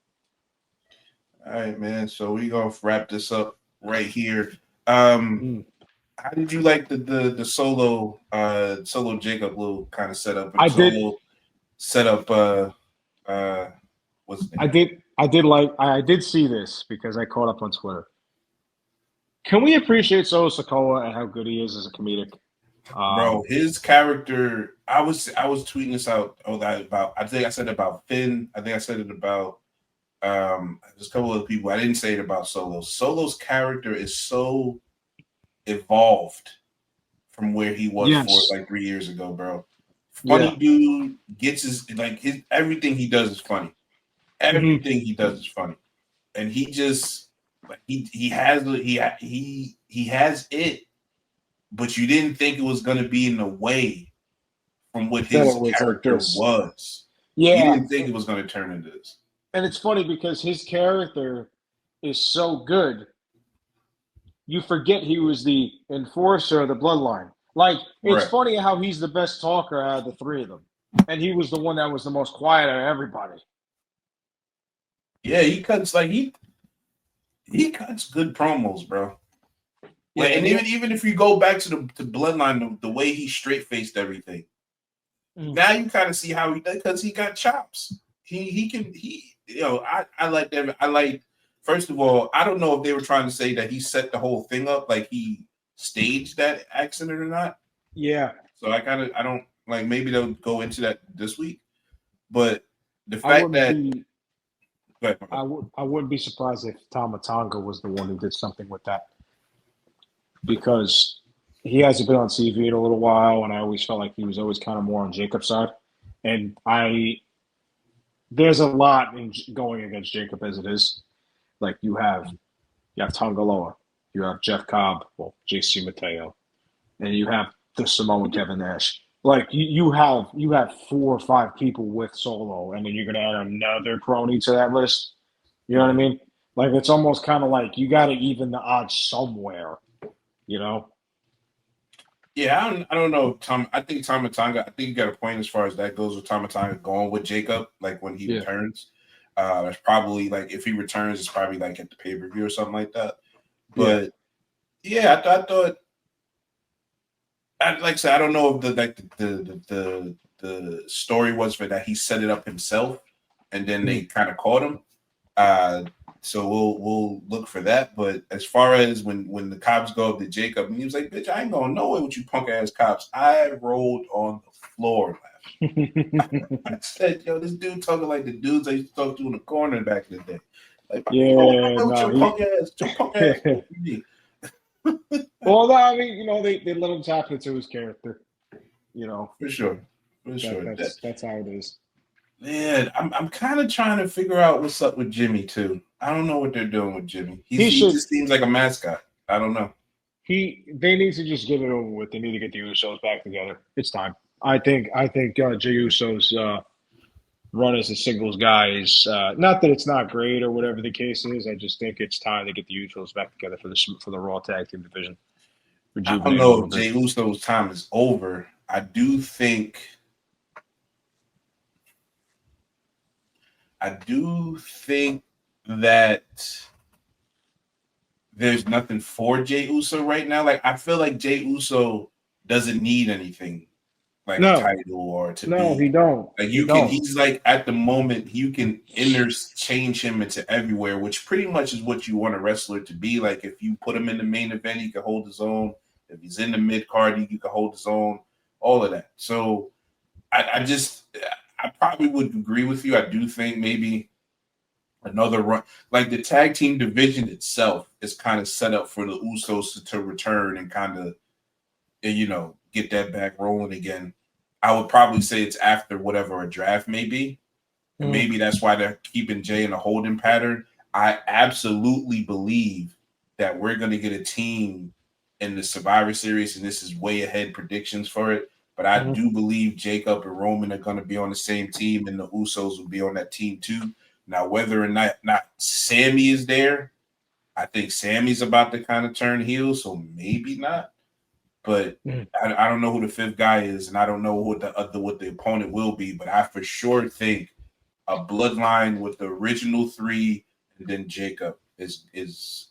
all right, man. So we gonna wrap this up right here. Um, Mm. how did you like the solo Jacob little kind of setup and I did. solo setup? What's his name? I did see this because I caught up on Twitter. Can we appreciate Solo Sikoa and how good he is as a comedic? Bro, his character. I was tweeting this out. Oh, that about. I think I said it about Finn. I think I said it about there's a couple of people. I didn't say it about Solo. Solo's character is so evolved from where he was for Yes. like 3 years ago, bro. Funny Yeah. dude, gets his everything he does is funny. Everything he does is funny, and he just like he has it, but you didn't think it was gonna be in the way from what That it his was like character this. was. You Yeah. didn't think it was gonna turn into this. And it's funny because his character is so good, you forget he was the enforcer of the bloodline. Like, it's Right. funny how he's the best talker out of the three of them. And he was the one that was the most quiet out of everybody. Yeah, he cuts he cuts good promos, bro. Yeah, Like, and and even if you go back to the bloodline, the way he straight faced everything, now you kind of see how he does because he got chops. I like that. I like. First of all, I don't know if they were trying to say that he set the whole thing up, like he staged that accident or not. yeah, So I don't like. Maybe they'll go into that this week, but the I fact wouldn't that be go ahead, my bad. I wouldn't be surprised if Tama Tonga was the one who did something with that because he hasn't been on TV in a little while, and I always felt like he was always kind of more on Jacob's side. And there's a lot in going against Jacob as it is. Like you have Tongaloa, you have Jeff Cobb, well, JC Mateo, and you have the Samoan Kevin Nash. Like you have 4 or 5 people with Solo, and then you're gonna add another crony to that list. You know what I mean? Like it's almost kind of like you got to even the odds somewhere. You know? Yeah, I don't know. I think Tama Tonga. I think you got a point as far as that goes with Tama Tonga going with Jacob, like when he Yeah. returns. It's probably like if he returns, it's probably like at the pay per view or something like that. But yeah, I thought. Like I said, I don't know if the story was for that he set it up himself, and then they kind of caught him. So we'll look for that. But as far as when the cops go up to Jacob, and he was like, "Bitch, I ain't going nowhere with you punk ass cops." I rolled on the floor laughing. I said, "Yo, this dude talking like the dudes I used to talk to in the corner back in the day." Like, Yeah, with no, your punk ass. well, no, I mean, they let him tap into his character. For sure. That's how it is. Man, I'm kind of trying to figure out what's up with Jimmy too. I don't know what they're doing with Jimmy. He He should. just seems like a mascot. I don't know. They need to just get it over with. They need to get the Usos back together. It's time. I think Jey Uso's run as a singles guy is not that it's not great or whatever the case is. I just think it's time to get the Usos back together for the Raw Tag Team division. I don't Rejuvenate a know little if bit. Jey Uso's time is over. I do think that there's nothing for Jey Uso right now. Like I feel like Jey Uso doesn't need anything like a No, title or to no, be he don't. like He don't. he's like at the moment you can change him into everywhere, which pretty much is what you want a wrestler to be. Like if you put him in the main event, he can hold his own. If he's in the mid card, he can hold his own. All of that. So I probably would agree with you. I do think maybe another run, like the tag team division itself is kind of set up for the Usos to return and kind of, get that back rolling again. I would probably say it's after whatever a draft may be. And maybe that's why they're keeping Jay in a holding pattern. I absolutely believe that we're going to get a team in the Survivor Series, and this is way ahead predictions for it. But I do believe Jacob and Roman are going to be on the same team, and the Usos will be on that team too. Now, whether or not Sammy is there, I think Sammy's about to kind of turn heel, so maybe not. But I don't know who the fifth guy is, and I don't know what the opponent will be. But I for sure think a bloodline with the original three, and then Jacob is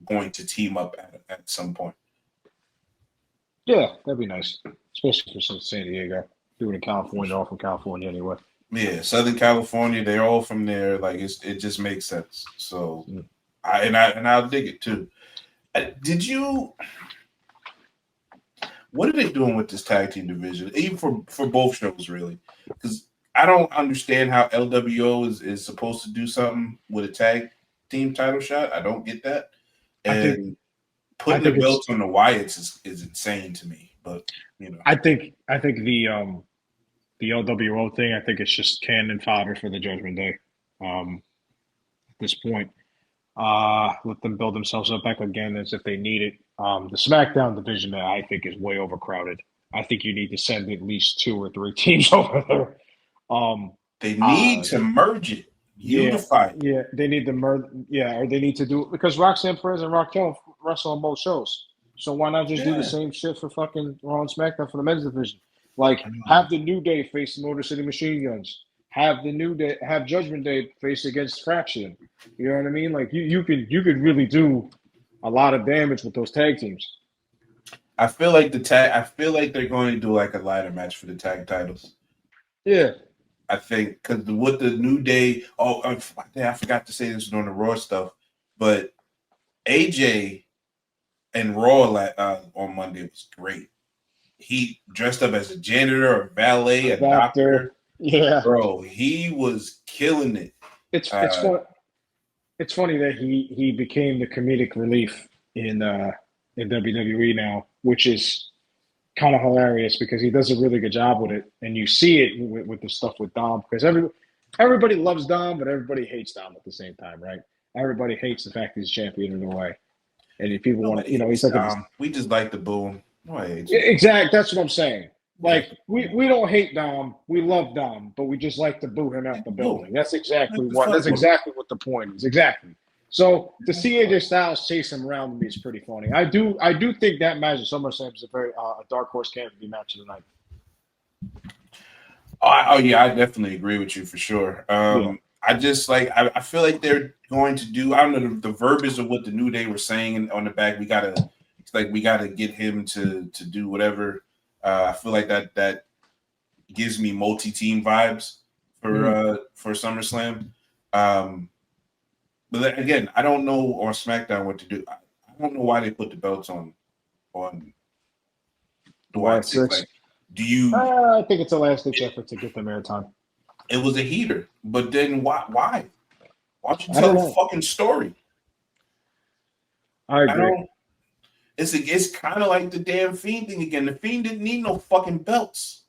going to team up at some point. Yeah, that'd be nice, especially for San Diego. Doing in California, all from California anyway. Yeah, Southern California, they're all from there. Like it just makes sense. So, I'll dig it too. Did you? What are they doing with this tag team division? Even for both shows, really, because I don't understand how LWO is supposed to do something with a tag team title shot. I don't get that. And putting the belts on the Wyatts is insane to me. But I think the LWO thing, I think it's just cannon fodder for the Judgment Day. At this point, let them build themselves up back again as if they need it. The SmackDown division, I think, is way overcrowded. I think you need to send at least 2 or 3 teams over there. They need to merge it, unify it. Yeah, they need to merge. Yeah, or they need to do it because Roxanne Perez and Raquel wrestle on both shows. So why not just do the same shit for fucking Raw and SmackDown for the men's division? Like, have the New Day face the Motor City Machine Guns. Have Judgment Day face against Fraction. You know what I mean? Like you could really do a lot of damage with those tag teams. I feel like they're going to do like a ladder match for the tag titles. Yeah. I think because with the New Day, I forgot to say this on the Raw stuff, but AJ and Raw on Monday was great. He dressed up as a janitor, a valet, a doctor. Yeah, bro, he was killing it. It's funny that he became the comedic relief in WWE now, which is kind of hilarious because he does a really good job with it, and you see it with the stuff with Dom because everybody loves Dom, but everybody hates Dom at the same time, right? Everybody hates the fact he's champion in a way, and if people want to, he's like we just like the boo. Exactly, that's what I'm saying. Like we don't hate Dom, we love Dom, but we just like to boo him out the building. That's exactly what the point is. Exactly. So to see AJ Styles chase him around with me is pretty funny. I do think that match at SummerSlam is a very a dark horse candidate match of the night. Oh yeah, I definitely agree with you for sure. I just I feel like they're going to do. I don't know the verbiage of what the New Day were saying on the back. We gotta get him to do whatever. I feel like that gives me multi-team vibes for SummerSlam. But again, I don't know on SmackDown what to do. I don't know why they put the belts on the White Six. Do you? I think it's a last-ditch effort to get them airtime. It was a heater, but then why? Why don't you tell a fucking story? I agree. It's kind of like the damn Fiend thing again. The Fiend didn't need no fucking belts.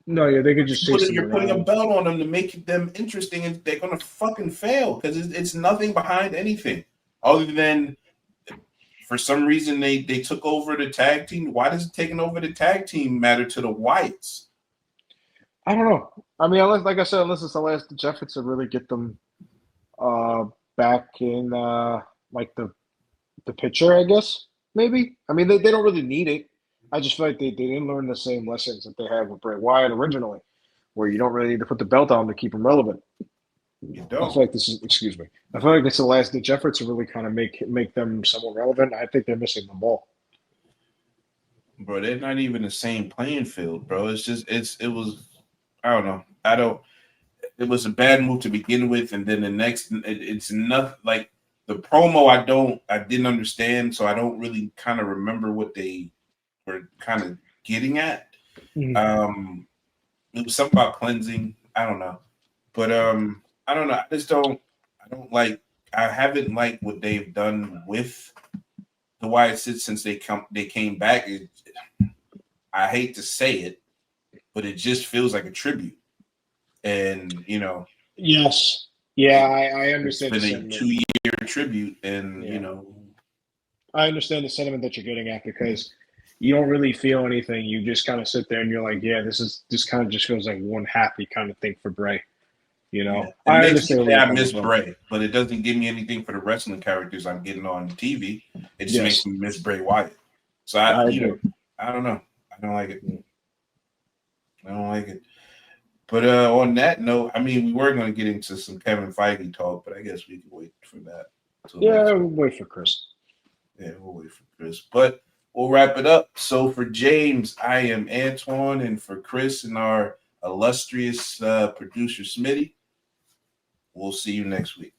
No, yeah, they could just you're putting a belt on them to make them interesting, and they're gonna fucking fail because it's nothing behind anything other than for some reason they took over the tag team. Why does taking over the tag team matter to the Wyatts? I don't know. I mean, unless it's the last effort to really get them back in like the picture, I guess, maybe. I mean, they don't really need it. I just feel like they didn't learn the same lessons that they had with Bray Wyatt originally, where you don't really need to put the belt on to keep them relevant. You don't. I feel like this is the last-ditch effort to really kind of make them somewhat relevant. I think they're missing the ball. Bro, they're not even the same playing field, bro. It was I don't know. It was a bad move to begin with, and then the next it's nothing like the promo I didn't understand, so I don't really kind of remember what they were kind of getting at. Mm-hmm. It was something about cleansing. I don't know. But I don't know. I haven't liked what they've done with the Wyatts since they came back. I hate to say it, but it just feels like a tribute. And Yes. Yeah, I It's understand the been a sentiment. 2-year tribute, and Yeah, I understand the sentiment that you're getting at because you don't really feel anything. You just kind of sit there and you're like, yeah, this kind of just feels like one happy kind of thing for Bray. You yeah, know, it I makes me understand where say you're I coming miss from. Bray, but it doesn't give me anything for the wrestling characters I'm getting on TV. It just makes Yes, me miss Bray Wyatt. So I agree. I don't know. I don't like it. I don't like it. But on that note, I mean, we were going to get into some Kevin Feige talk, but I guess we can wait for that till Yeah, next week. we'll wait for Chris. Yeah, we'll wait for Chris. But we'll wrap it up. So for James, I am Antoine, and for Chris and our illustrious producer Smitty, we'll see you next week.